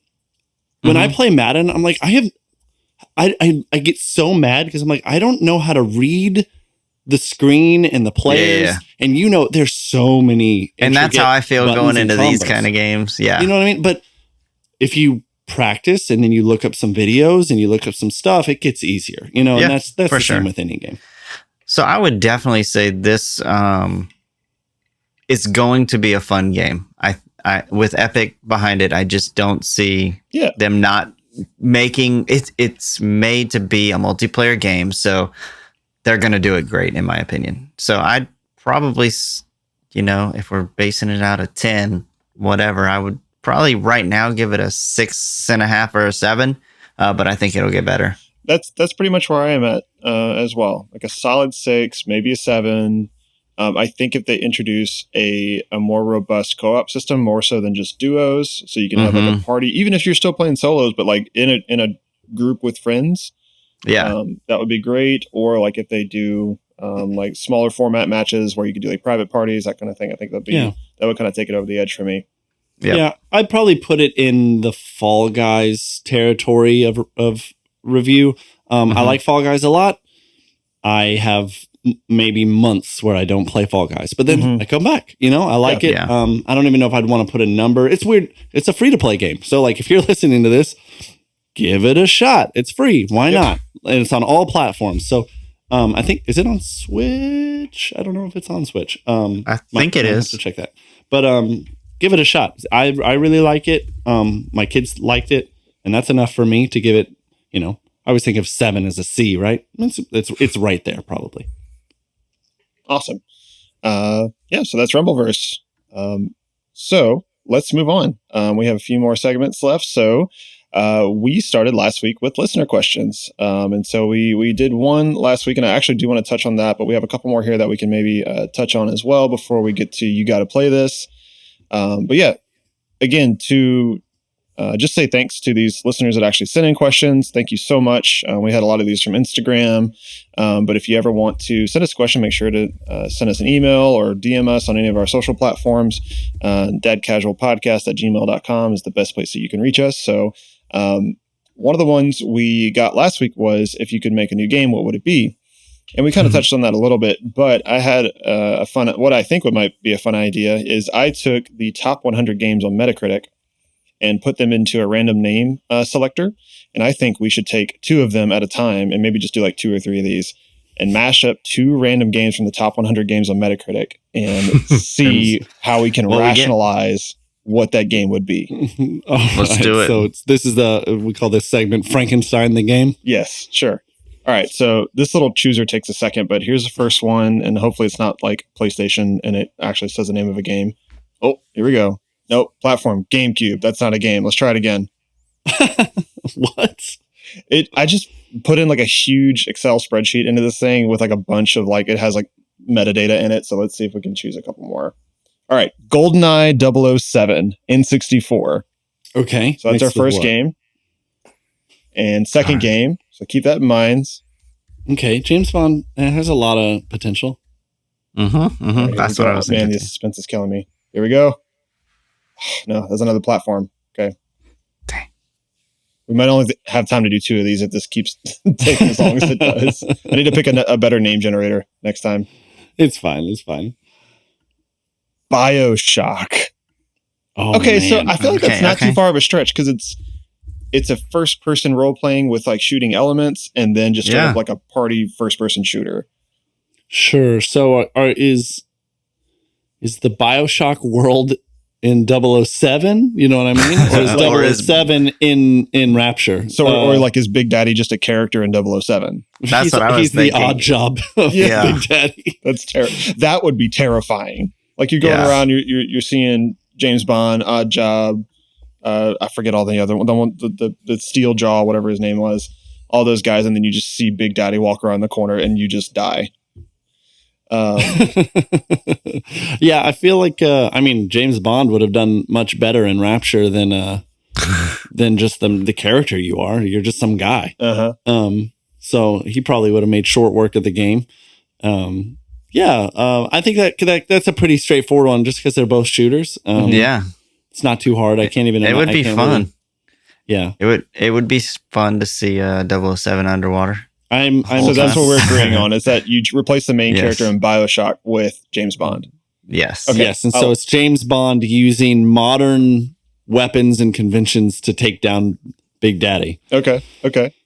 When I play Madden, I'm like, I get so mad because I'm like, I don't know how to read the screen and the players. And there's so many. And that's how I feel going into these kind of games. Yeah. You know what I mean? But if you practice and then you look up some videos and you look up some stuff, it gets easier, and that's the same with any game. So I would definitely say this is going to be a fun game. I with Epic behind it, I just don't see them not making it. It's made to be a multiplayer game, so they're going to do it great, in my opinion. So I'd probably, if we're basing it out of 10, whatever, I would probably right now give it a 6.5 or a 7, but I think it'll get better. That's pretty much where I am at as well. Like a solid 6, maybe a 7. I think if they introduce a more robust co-op system, more so than just duos, so you can have like a party, even if you're still playing solos, but like in a group with friends, that would be great. Or like if they do like smaller format matches where you could do like private parties, that kind of thing. I think that would kind of take it over the edge for me. Yeah, I'd probably put it in the Fall Guys territory of review. I like Fall Guys a lot. I have maybe months where I don't play Fall Guys, but then I come back. I like it. I don't even know if I'd want to put a number. It's weird. It's a free to play game. So like, if you're listening to this, give it a shot. It's free. Why not? And it's on all platforms. So I think, is it on Switch? I don't know if it's on Switch. I think it is. Have to check that. But give it a shot. I really like it. My kids liked it, and that's enough for me to give it, I always think of 7 as a C, right? It's right there, probably. Awesome. So that's Rumbleverse. So let's move on. We have a few more segments left. So we started last week with listener questions. And so we did one last week, and I actually do want to touch on that, but we have a couple more here that we can maybe touch on as well before we get to You Gotta Play This. But yeah, again, to just say thanks to these listeners that actually sent in questions. Thank you so much. We had a lot of these from Instagram. But if you ever want to send us a question, make sure to send us an email or DM us on any of our social platforms. dadcasualpodcast@gmail.com is the best place that you can reach us. So one of the ones we got last week was, if you could make a new game, what would it be? And we kind of touched on that a little bit, but I had what I think might be a fun idea is I took the top 100 games on Metacritic and put them into a random name selector. And I think we should take 2 of them at a time and maybe just do like 2 or 3 of these and mash up 2 random games from the top 100 games on Metacritic and see how we can rationalize what that game would be. Let's do it. So this is we call this segment Frankenstein the game. Yes, sure. All right. So this little chooser takes a second, but here's the first one. And hopefully it's not like PlayStation and it actually says the name of a game. Oh, here we go. Nope. Platform. GameCube. That's not a game. Let's try it again. What? I just put in like a huge Excel spreadsheet into this thing with like a bunch of it has like metadata in it. So let's see if we can choose a couple more. All right. GoldenEye 007 N64. Okay. So that's our first game. And second game. So keep that in mind. Okay. James Bond has a lot of potential. Right, that's what I was thinking. Man, the suspense is killing me. Here we go. No, there's another platform. Okay. Dang. We might only have time to do 2 of these if this keeps taking as long as it does. I need to pick a better name generator next time. It's fine. BioShock. Oh, okay, man. So I feel like that's not too far of a stretch because it's a first-person role-playing with like shooting elements and then just kind of like a party first-person shooter. Sure. So is the BioShock world in 007? You know what I mean? Or is 007 in Rapture? So or like is Big Daddy just a character in 007? That's what I was thinking. He's the odd job of Big Daddy. That would be terrifying. Like you're going around, you're seeing James Bond, Odd Job. I forget all the other one, the Steel Jaw, whatever his name was. All those guys, and then you just see Big Daddy walk around the corner, and you just die. Yeah, I feel like James Bond would have done much better in Rapture than just the character you are. You're just some guy. So he probably would have made short work of the game. I think that's a pretty straightforward one, just because they're both shooters. It's not too hard. I can't even. It would be fun. Yeah, it would be fun to see 007 underwater. So that's what we're agreeing on, is that you replace the main character in BioShock with James Bond. Yes. Okay. Yes. And so it's James Bond using modern weapons and conventions to take down Big Daddy. Okay.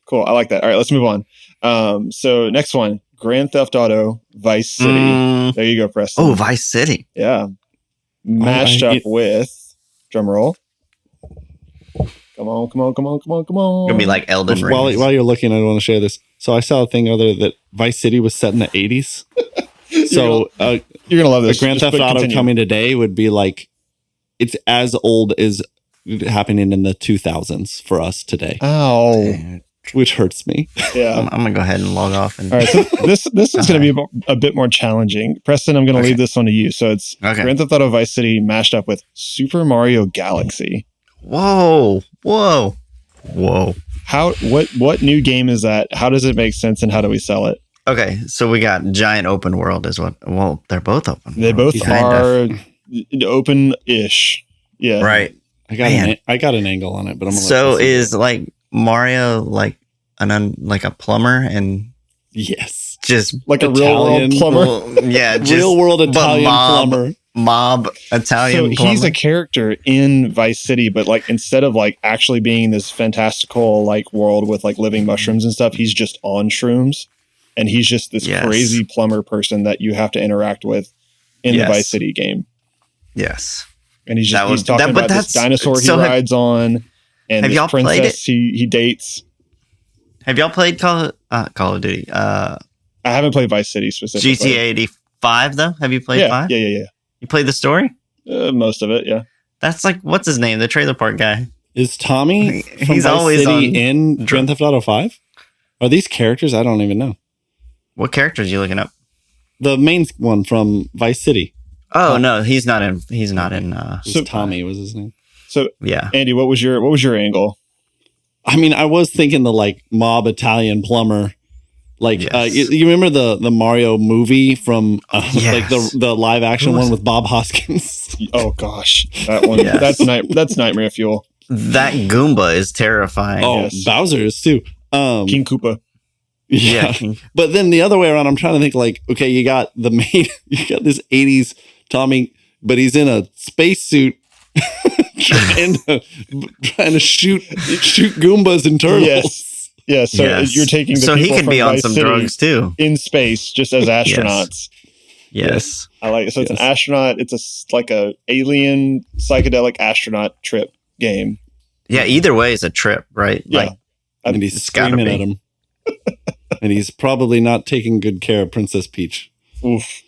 Cool. I like that. All right, let's move on. So next one, Grand Theft Auto Vice City. There you go, Preston. Oh, Vice City. Yeah. Mashed up with, drum roll. Come on. It'll be like Elden Ring. While you're looking, I want to share this. So I saw a thing that Vice City was set in the 80s. So you're going to love this. Grand Theft Auto coming today would be like, it's as old as happening in the 2000s for us today. Ow. Which hurts me. Yeah. I'm going to go ahead and log off. All right. So this is going to be a bit more challenging. Preston, I'm going to leave this one to you. So it's Grand Theft Auto Vice City mashed up with Super Mario Galaxy. Whoa. What new game is that? How does it make sense and how do we sell it? Okay, so we got giant open world they're both open. They both are open-ish. Yeah. Right. I got an angle on it, but I'm gonna is like Mario like a plumber and just like a real world plumber. Just real world Italian plumber. Mob Italian. So he's a character in Vice City, but like instead of like actually being this fantastical like world with like living mushrooms and stuff, he's just on shrooms. and he's just this crazy plumber person that you have to interact with in the Vice City game. Yes. And he's talking about this dinosaur he rides on, and this princess he dates. Have y'all played Call of Duty? I haven't played Vice City specifically. GTA 85 though? Have you played 5? Yeah. You played the story? Most of it, yeah. That's like, what's his name? The trailer park guy. Is Tommy from He's Vice always City in Grand Theft Auto 5? Are these characters? I don't even know. What characters are you looking up? The main one from Vice City. Oh no, he's not in. So Tommy was his name. So yeah, Andy, what was your angle? I mean, I was thinking the like mob Italian plumber. Like you remember the Mario movie from like the live action one with Bob Hoskins? Oh gosh, that one. That's nightmare fuel. That Goomba is terrifying. Oh, yes. Bowser is too. King Koopa. Yeah. But then the other way around, I'm trying to think like, okay, you got this 80s Tommy, but he's in a spacesuit trying to shoot Goombas and turtles. Yes. Yeah, so you're taking the people he could from be on Vice some City drugs too in space, just as astronauts. Yes. I like it. So it's an astronaut. It's like a alien psychedelic astronaut trip game. Yeah, either way is a trip, right? Yeah. Like, and he's screaming at him. And he's probably not taking good care of Princess Peach. Oof.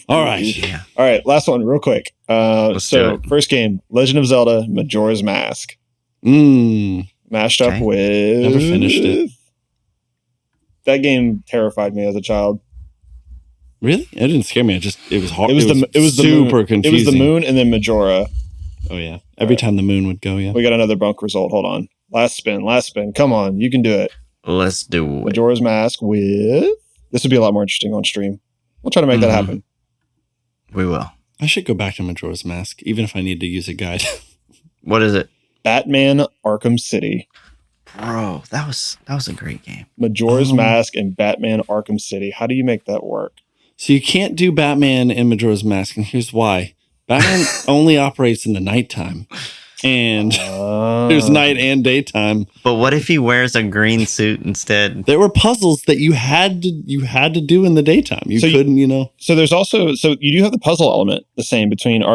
All right. Yeah. All right, last one real quick. First game, Legend of Zelda Majora's Mask. Mashed up with... Never finished it. That game terrified me as a child. Really? It didn't scare me. It was hard. It was super confusing. It was the moon and then Majora. Oh, yeah. Every time the moon would go, yeah. We got another bunk result. Hold on. Last spin. Come on. You can do it. Let's do it. Majora's Mask with... This would be a lot more interesting on stream. We'll try to make that happen. We will. I should go back to Majora's Mask, even if I need to use a guide. What is it? Batman Arkham City. Bro, that was a great game. Majora's Mask and Batman Arkham City. How do you make that work? So you can't do Batman in Majora's Mask, and here's why. Batman only operates in the nighttime. And there's night and daytime. But what if he wears a green suit instead? There were puzzles that you had to do in the daytime. You couldn't. So there's also you do have the puzzle element the same between the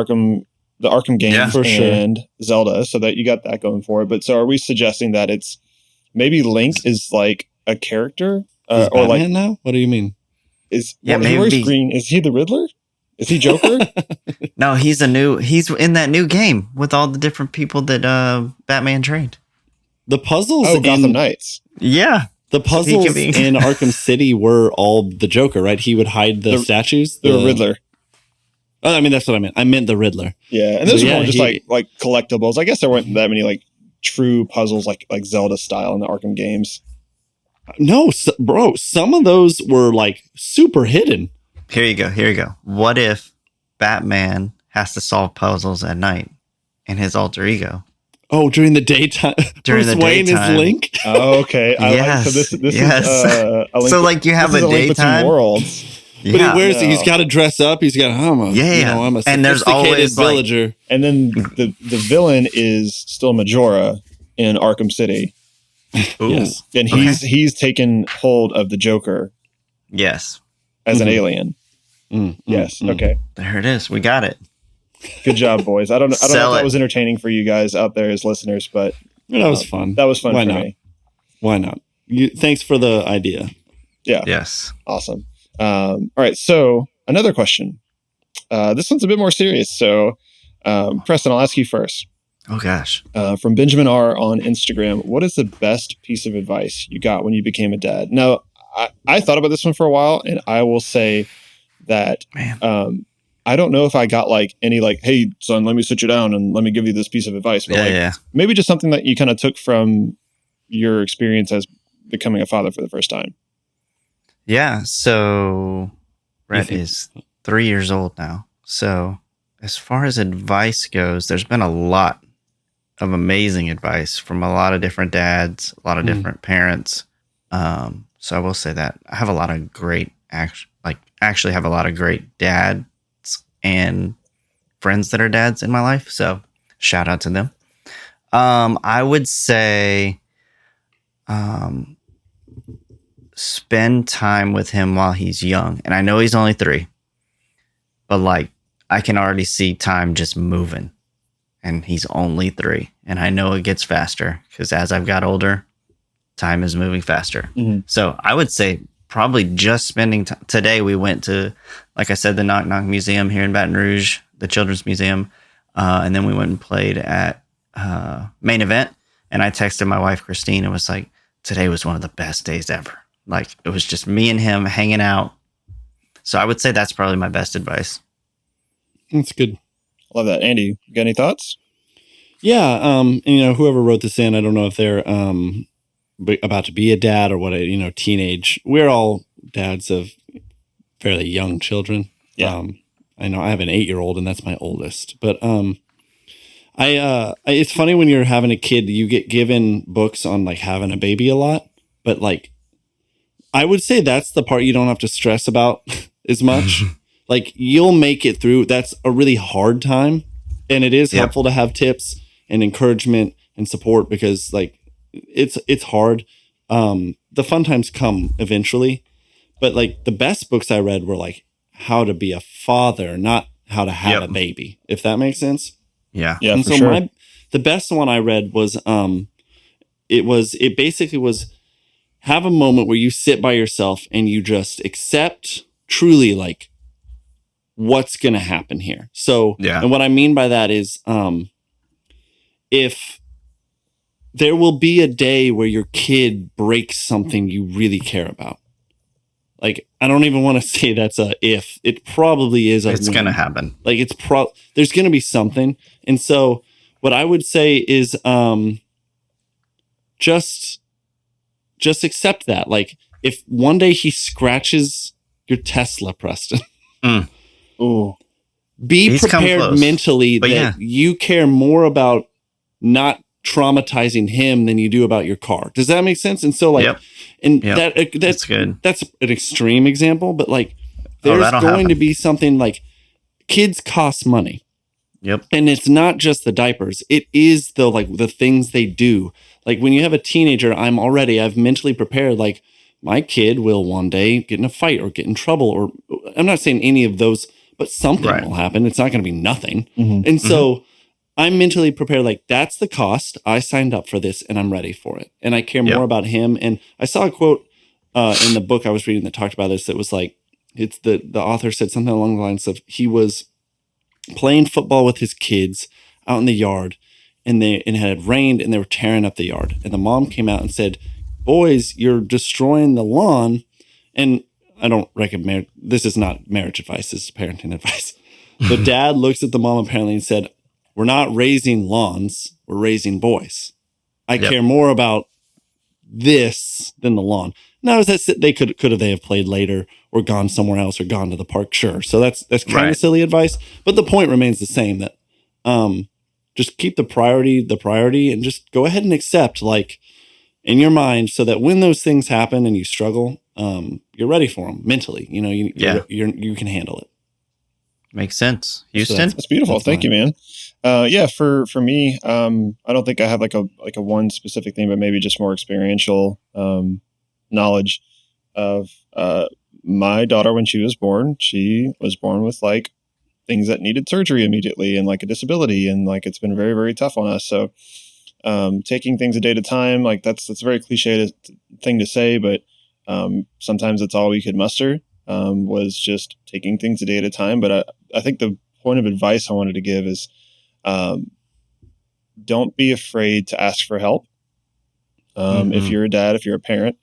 Arkham games and Zelda, so that you got that going for it. But so are we suggesting that it's maybe Link is like a character or Batman like now? What do you mean? Maybe he wears green? Is he the Riddler? Is he Joker? No, he's in that new game with all the different people that Batman trained. The puzzles Gotham Knights. Yeah. The puzzles in Arkham City were all the Joker, right? He would hide the statues. The Riddler. Oh, I mean, that's what I meant. I meant the Riddler. Yeah, and those are more just like collectibles. I guess there weren't that many like true puzzles like Zelda style in the Arkham games. No, bro, some of those were like super hidden. Here you go. What if Batman has to solve puzzles at night in his alter ego? Oh, during the daytime. Bruce Wayne is Link. Oh, okay. Yes. So this yes. is so like you have a daytime worlds. But he wears. He's got to dress up. He's got. I'm a and there's always villager. And then the villain is still Majora in Arkham City. Ooh. Yes, and he's taken hold of the Joker. Yes. As an alien. Yes. Okay. There it is. We got it. Good job, boys. I don't know if that was entertaining for you guys out there as listeners, but that was fun. That was fun for me. Why not? Thanks for the idea. Yeah. Yes. Awesome. All right. So another question. This one's a bit more serious. So, Preston, I'll ask you first. Oh gosh. From Benjamin R on Instagram, what is the best piece of advice you got when you became a dad? Now, I thought about this one for a while, and I will say that I don't know if I got like any like, hey son, let me sit you down and let me give you this piece of advice. But maybe just something that you kind of took from your experience as becoming a father for the first time. Yeah. So Rhett is 3 years old now. So as far as advice goes, there's been a lot of amazing advice from a lot of different dads, a lot of different parents. So I will say that I have a lot of great, actually have a lot of great dads and friends that are dads in my life. So shout out to them. I would say, spend time with him while he's young. And I know he's only 3, but like I can already see time just moving. And he's only 3. And I know it gets faster because as I've got older, time is moving faster. Mm-hmm. So I would say probably just spending time. Today we went to, like I said, the Knock Knock Museum here in Baton Rouge, the Children's Museum. And then we went and played at Main Event. And I texted my wife, Christine, and was like, today was one of the best days ever. Like it was just me and him hanging out. So I would say that's probably my best advice. That's good. Love that. Andy, you got any thoughts? Yeah. And, whoever wrote this in, I don't know if they're about to be a dad or what, teenage. We're all dads of fairly young children. Yeah. I know I have an 8-year-old and that's my oldest, but it's funny when you're having a kid, you get given books on like having a baby a lot, but like, I would say that's the part you don't have to stress about as much. Like you'll make it through. That's a really hard time. And it is helpful to have tips and encouragement and support because like it's hard. The fun times come eventually, but like the best books I read were like how to be a father, not how to have a baby, if that makes sense. Yeah. And for so sure. the best one I read was it basically was have a moment where you sit by yourself and you just accept truly like what's going to happen here. So, and what I mean by that is, if there will be a day where your kid breaks something you really care about, like, I don't even want to say that's a if. It probably is. It's going to happen. Like there's going to be something. And so what I would say is just accept that. Like if one day he scratches your Tesla, Preston, be prepared mentally that you care more about not traumatizing him than you do about your car. Does that make sense? And so like, that's good. That's an extreme example, but like there's going to be something like kids cost money. Yep. And it's not just the diapers. It is the things they do. Like when you have a teenager, I've mentally prepared, like my kid will one day get in a fight or get in trouble, or I'm not saying any of those, but something will happen. It's not going to be nothing. Mm-hmm. And so I'm mentally prepared. Like that's the cost. I signed up for this and I'm ready for it. And I care more about him. And I saw a quote in the book I was reading that talked about this. That was like, it's the author said something along the lines of he was playing football with his kids out in the yard and it had rained and they were tearing up the yard. And the mom came out and said, boys, you're destroying the lawn. And I don't recommend, this is not marriage advice, this is parenting advice. The dad looks at the mom apparently and said, we're not raising lawns, we're raising boys. I care more about this than the lawn. Now, they could have played later or gone somewhere else or gone to the park? Sure. So that's kind of silly advice, but the point remains the same, that just keep the priority and just go ahead and accept like in your mind so that when those things happen and you struggle, you're ready for them mentally. You can handle it. Makes sense. Houston? So that's beautiful. Thank you, man. For me, I don't think I have like a one specific thing, but maybe just more experiential knowledge of my daughter. When she was born with like things that needed surgery immediately and like a disability, and like it's been very, very tough on us. So taking things a day at a time, like that's a very cliche thing to say, but sometimes it's all we could muster. Was just taking things a day at a time. But I think the point of advice I wanted to give is don't be afraid to ask for help. If you're a dad, if you're a parent,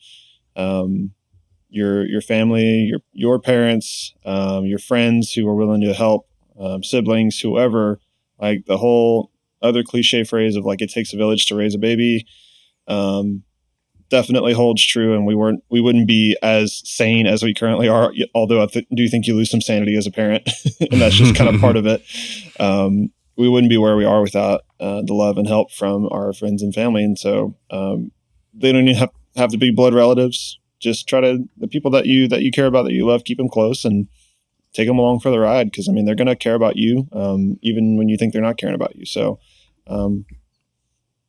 your family, your parents, your friends who are willing to help, siblings, whoever, like the whole other cliche phrase of like, it takes a village to raise a baby. Definitely holds true, and we wouldn't be as sane as we currently are. Although I do think you lose some sanity as a parent, and that's just kind of part of it. We wouldn't be where we are without the love and help from our friends and family. And so they don't even have to be blood relatives. Just try the people that you care about, that you love, keep them close and take them along for the ride. Because I mean, they're going to care about you, even when you think they're not caring about you. So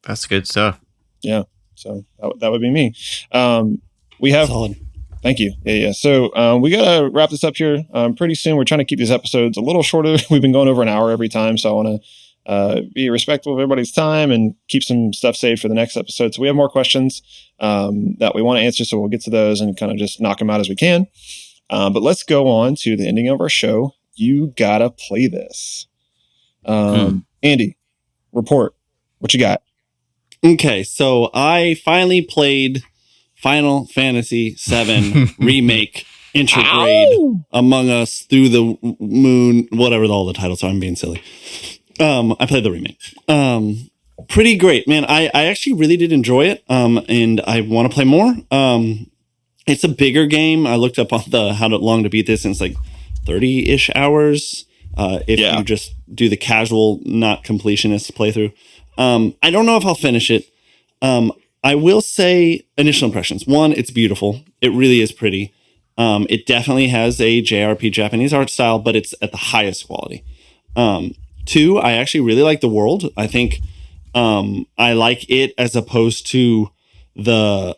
that's good stuff. Yeah. So that would be me. We have, solid. Thank you. Yeah. So we got to wrap this up here pretty soon. We're trying to keep these episodes a little shorter. We've been going over an hour every time. So I want to be respectful of everybody's time and keep some stuff saved for the next episode. So we have more questions that we want to answer. So we'll get to those and kind of just knock them out as we can. But let's go on to the ending of our show. You got to play this. Andy, report. What you got? Okay, so I finally played Final Fantasy VII Remake Intergrade Among Us Through the Moon, whatever all the titles are. I'm being silly. I played the remake. Pretty great, man. I actually really did enjoy it, and I want to play more. It's a bigger game. I looked up on the how long to beat this, and it's like 30-ish hours if you just do the casual, not completionist playthrough. I don't know if I'll finish it. I will say initial impressions. One, it's beautiful. It really is pretty. It definitely has a JRPG Japanese art style, but it's at the highest quality. Two, I actually really like the world. I think I like it as opposed to the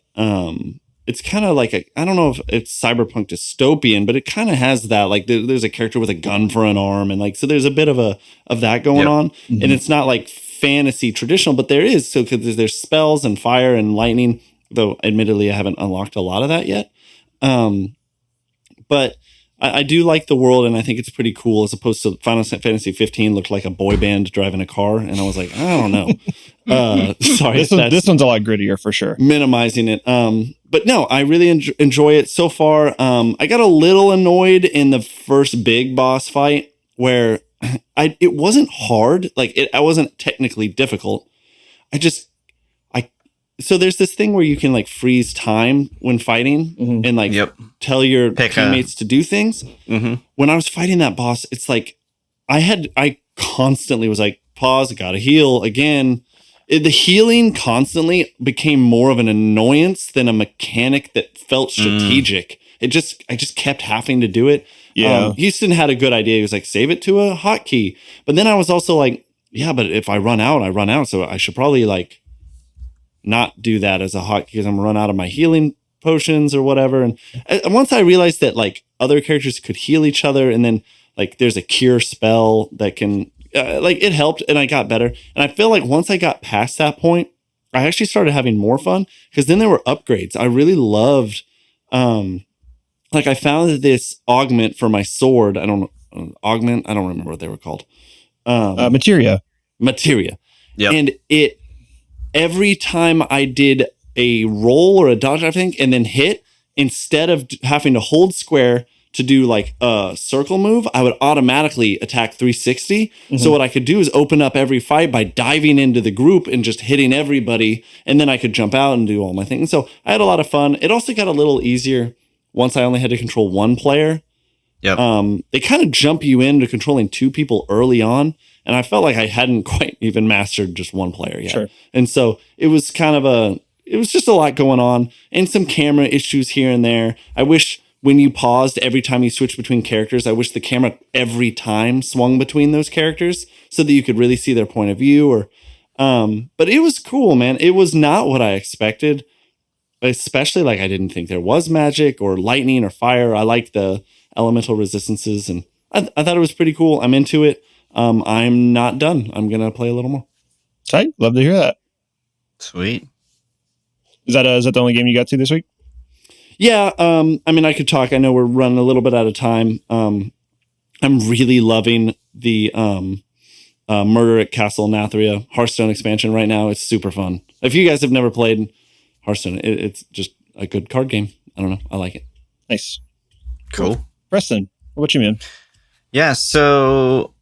it's kind of like I don't know if it's cyberpunk dystopian, but it kind of has that, like there's a character with a gun for an arm, and like so there's a bit of that going on. Mm-hmm. And it's not like fantasy traditional, but there is, so because there's spells and fire and lightning, though admittedly I haven't unlocked a lot of that yet. But I do like the world, and I think it's pretty cool, as opposed to Final Fantasy 15 looked like a boy band driving a car, and I was like, I don't know. Sorry, this one's a lot grittier for sure. Minimizing it. But no, I really enjoy it so far. I got a little annoyed in the first big boss fight where it wasn't hard. Like I wasn't technically difficult. So there's this thing where you can like freeze time when fighting and like tell your teammates to do things. Mm-hmm. When I was fighting that boss, it's like I constantly was like, pause, gotta heal again. The healing constantly became more of an annoyance than a mechanic that felt strategic. I just kept having to do it. Yeah. Houston had a good idea. He was like, save it to a hotkey. But then I was also like, yeah, but if I run out, I run out. So I should probably like not do that as a hotkey because I'm gonna run out of my healing potions or whatever. And once I realized that like other characters could heal each other, and then like there's a cure spell that can like it helped, and I got better. And I feel like once I got past that point, I actually started having more fun because then there were upgrades. I really loved like I found this augment for my sword. I don't remember what they were called. Materia. Yeah. And every time I did a roll or a dodge, I think, and then hit, instead of having to hold square to do like a circle move, I would automatically attack 360. Mm-hmm. So what I could do is open up every fight by diving into the group and just hitting everybody. And then I could jump out and do all my things. And so I had a lot of fun. It also got a little easier once I only had to control one player. Yep. They kind of jump you into controlling two people early on. And I felt like I hadn't quite even mastered just one player yet. Sure. And so it was it was just a lot going on, and some camera issues here and there. I wish when you paused every time you switched between characters, I wish the camera every time swung between those characters so that you could really see their point of view. Or, but it was cool, man. It was not what I expected, especially like I didn't think there was magic or lightning or fire. I liked the elemental resistances, and I thought it was pretty cool. I'm into it. I'm not done. I'm going to play a little more. Tight. Love to hear that. Sweet. Is that the only game you got to this week? Yeah. I mean, I could talk. I know we're running a little bit out of time. I'm really loving the Murder at Castle Nathria Hearthstone expansion right now. It's super fun. If you guys have never played Hearthstone, it's just a good card game. I don't know. I like it. Nice. Cool. Preston, what about you, man? Yeah, so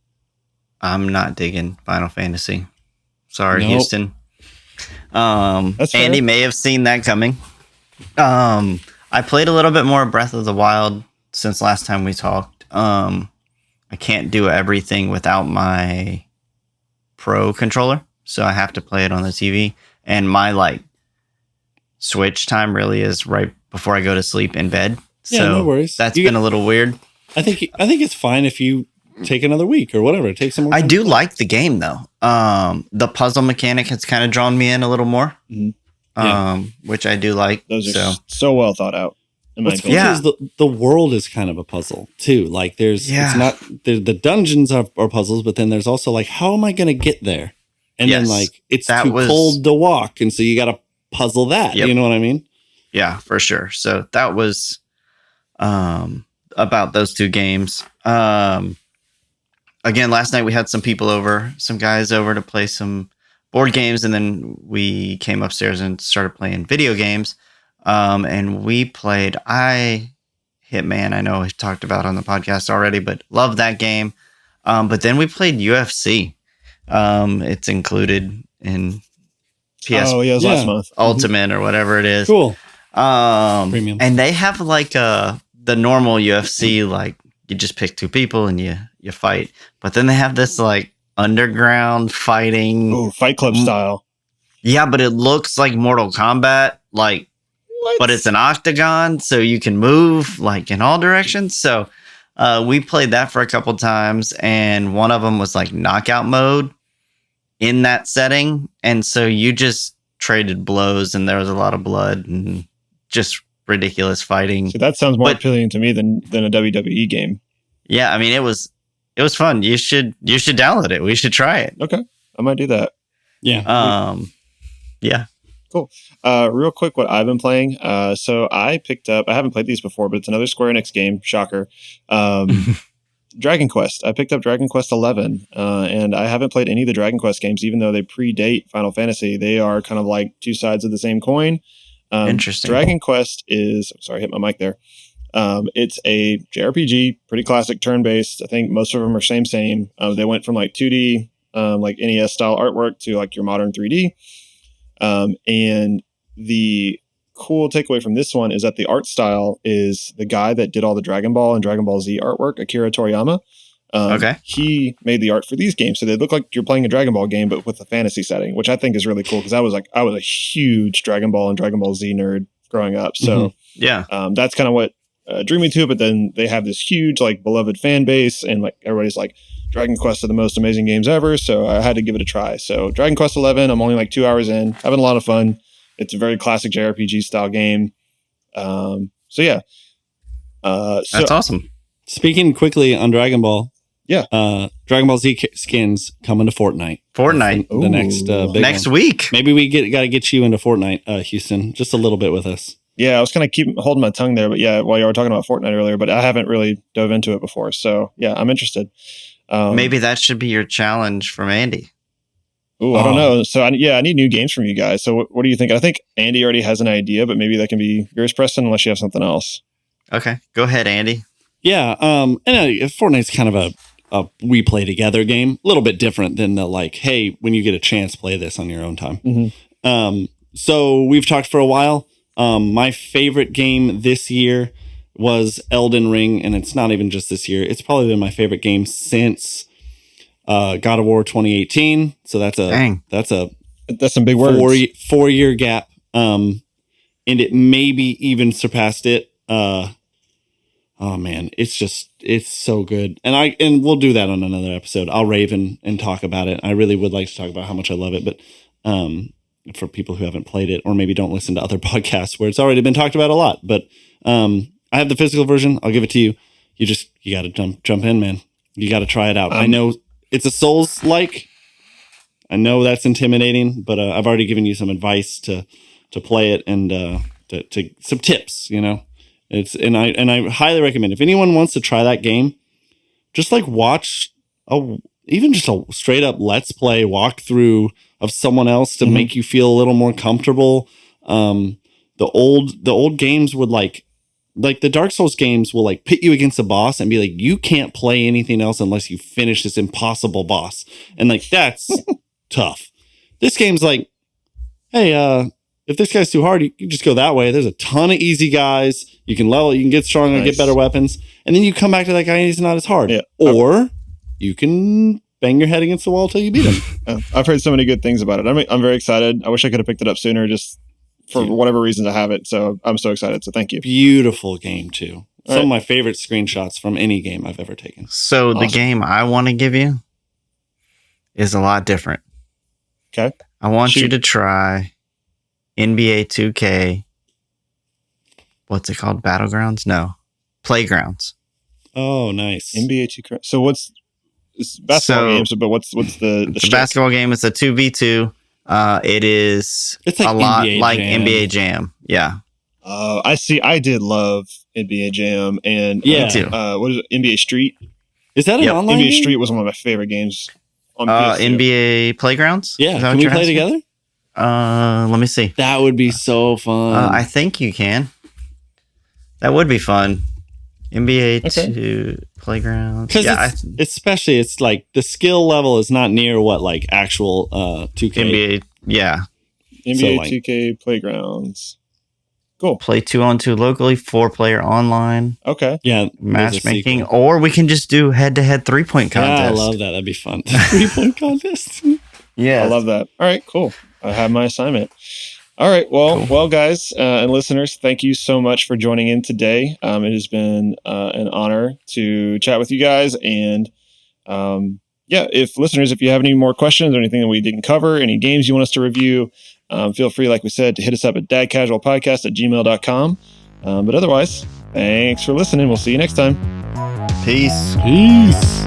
I'm not digging Final Fantasy. Sorry, Houston. Andy may have seen that coming. I played a little bit more Breath of the Wild since last time we talked. I can't do everything without my Pro controller, so I have to play it on the TV. And my like Switch time really is right before I go to sleep in bed. Yeah, so no worries. That's been a little weird. I think it's fine if you take another week or whatever. Take some more. I do like the game though. The puzzle mechanic has kind of drawn me in a little more, which I do like. Those are so well thought out. in my What's cool opinion. Yeah. is the world is kind of a puzzle too. Like it's not the dungeons are puzzles, but then there's also like, how am I going to get there? And then like it's too cold to walk, and so you got to puzzle that. Yep. You know what I mean? Yeah, for sure. So that was about those two games. Again, last night we had some guys over to play some board games, and then we came upstairs and started playing video games. And we played Hitman. I know we talked about on the podcast already, but love that game. But then we played UFC. It's included in PS last month. Ultimate or whatever it is. Cool. Premium. And they have like the normal UFC, like you just pick two people and you fight. But then they have this like underground fighting. Ooh, Fight Club style. Yeah, but it looks like Mortal Kombat, like, but it's an octagon, so you can move like in all directions. So we played that for a couple times, and one of them was like knockout mode in that setting. And so you just traded blows, and there was a lot of blood and just ridiculous fighting. So that sounds more appealing to me than a WWE game. Yeah, I mean it was fun. You should download it. We should try it. Okay, I might do that. Yeah. Yeah. Cool. Real quick, what I've been playing. So I picked up. I haven't played these before, but it's another Square Enix game. Shocker. Dragon Quest. I picked up Dragon Quest 11, and I haven't played any of the Dragon Quest games, even though they predate Final Fantasy. They are kind of like two sides of the same coin. Interesting. Dragon Quest is. Sorry, I hit my mic there. It's a JRPG, pretty classic turn-based. I think most of them are same. They went from like 2D, like NES style artwork to like your modern 3D. And the cool takeaway from this one is that the art style is the guy that did all the Dragon Ball and Dragon Ball Z artwork, Akira Toriyama. Okay. He made the art for these games, so they look like you're playing a Dragon Ball game, but with a fantasy setting, which I think is really cool because I was a huge Dragon Ball and Dragon Ball Z nerd growing up. So that's kind of what drew me to it. But then they have this huge like beloved fan base, and like everybody's like, Dragon Quest are the most amazing games ever, so I had to give it a try. So Dragon Quest 11, I'm only like 2 hours in, having a lot of fun. It's a very classic JRPG style game. So yeah. That's awesome. Speaking quickly on Dragon Ball. Yeah. Dragon Ball Z skins coming to Fortnite. The next big next one. week. Maybe we got to get you into Fortnite, Houston, just a little bit with us. Yeah, I was kind of keep holding my tongue there, but yeah, while you were talking about Fortnite earlier, but I haven't really dove into it before. So yeah, I'm interested. Maybe that should be your challenge from Andy. I don't know. So I need new games from you guys. So what do you think? I think Andy already has an idea, but maybe that can be yours, Preston, unless you have something else. Okay, go ahead, Andy. Yeah, and Fortnite's kind of a we play together game, a little bit different than the like, hey, when you get a chance, play this on your own time. Mm-hmm. So we've talked for a while. My favorite game this year was Elden Ring, and it's not even just this year. It's probably been my favorite game since God of War 2018. So that's some big words. 4-year gap. And it maybe even surpassed it. Oh man, it's so good. And we'll do that on another episode. I'll rave and talk about it. I really would like to talk about how much I love it, but for people who haven't played it or maybe don't listen to other podcasts where it's already been talked about a lot, but I have the physical version. I'll give it to you. You got to jump in, man. You got to try it out. I know it's a Souls-like. I know that's intimidating, but I've already given you some advice to play it and to some tips, you know. I highly recommend if anyone wants to try that game, just like watch even just a straight up let's play walkthrough of someone else to make you feel a little more comfortable. The old games would like the Dark Souls games will like pit you against a boss and be like, you can't play anything else unless you finish this impossible boss. And like, that's tough. This game's like, hey, if this guy's too hard, you can just go that way. There's a ton of easy guys. You can level, you can get stronger, get better weapons. And then you come back to that guy and he's not as hard. Yeah. Or you can bang your head against the wall till you beat him. I've heard so many good things about it. I'm very excited. I wish I could have picked it up sooner, just for whatever reason to have it. So I'm so excited. So thank you. Beautiful game too. Some of my favorite screenshots from any game I've ever taken. So the game I want to give you is a lot different. Okay. I want you to try NBA 2K what's it called? Battlegrounds? No, Playgrounds. Oh, nice. NBA 2K. So what's it's basketball games? But what's the It's a basketball game. It's a 2v2. It is It's like a lot NBA like Jam. NBA Jam. Yeah. I see. I did love NBA Jam and Yeah. Me too. what is it? NBA Street. Is that an Yep. online NBA game? Street was one of my favorite games on PS2. NBA Playgrounds? Yeah. Is that Can what we you're play asking? together? Let me see. That would be so fun. I think you can. That would be fun. NBA Okay. 2 Playgrounds. Because Yeah, especially it's like the skill level is not near what like actual 2K. NBA. Yeah. NBA So, like- 2K Playgrounds. Cool. Play 2-on-2 locally, 4-player online, Okay. Yeah, there's a matchmaking, sequel. or we can just do head-to-head 3-point Yeah, I contest. love that. That'd be fun. 3-point contest. Yeah. I love that. All right, cool. I have my assignment. All right. Well, guys and listeners, thank you so much for joining in today. It has been an honor to chat with you guys. And if listeners, if you have any more questions or anything that we didn't cover, any games you want us to review, feel free, like we said, to hit us up at dadcasualpodcast@gmail.com. But otherwise, thanks for listening. We'll see you next time. Peace. Peace.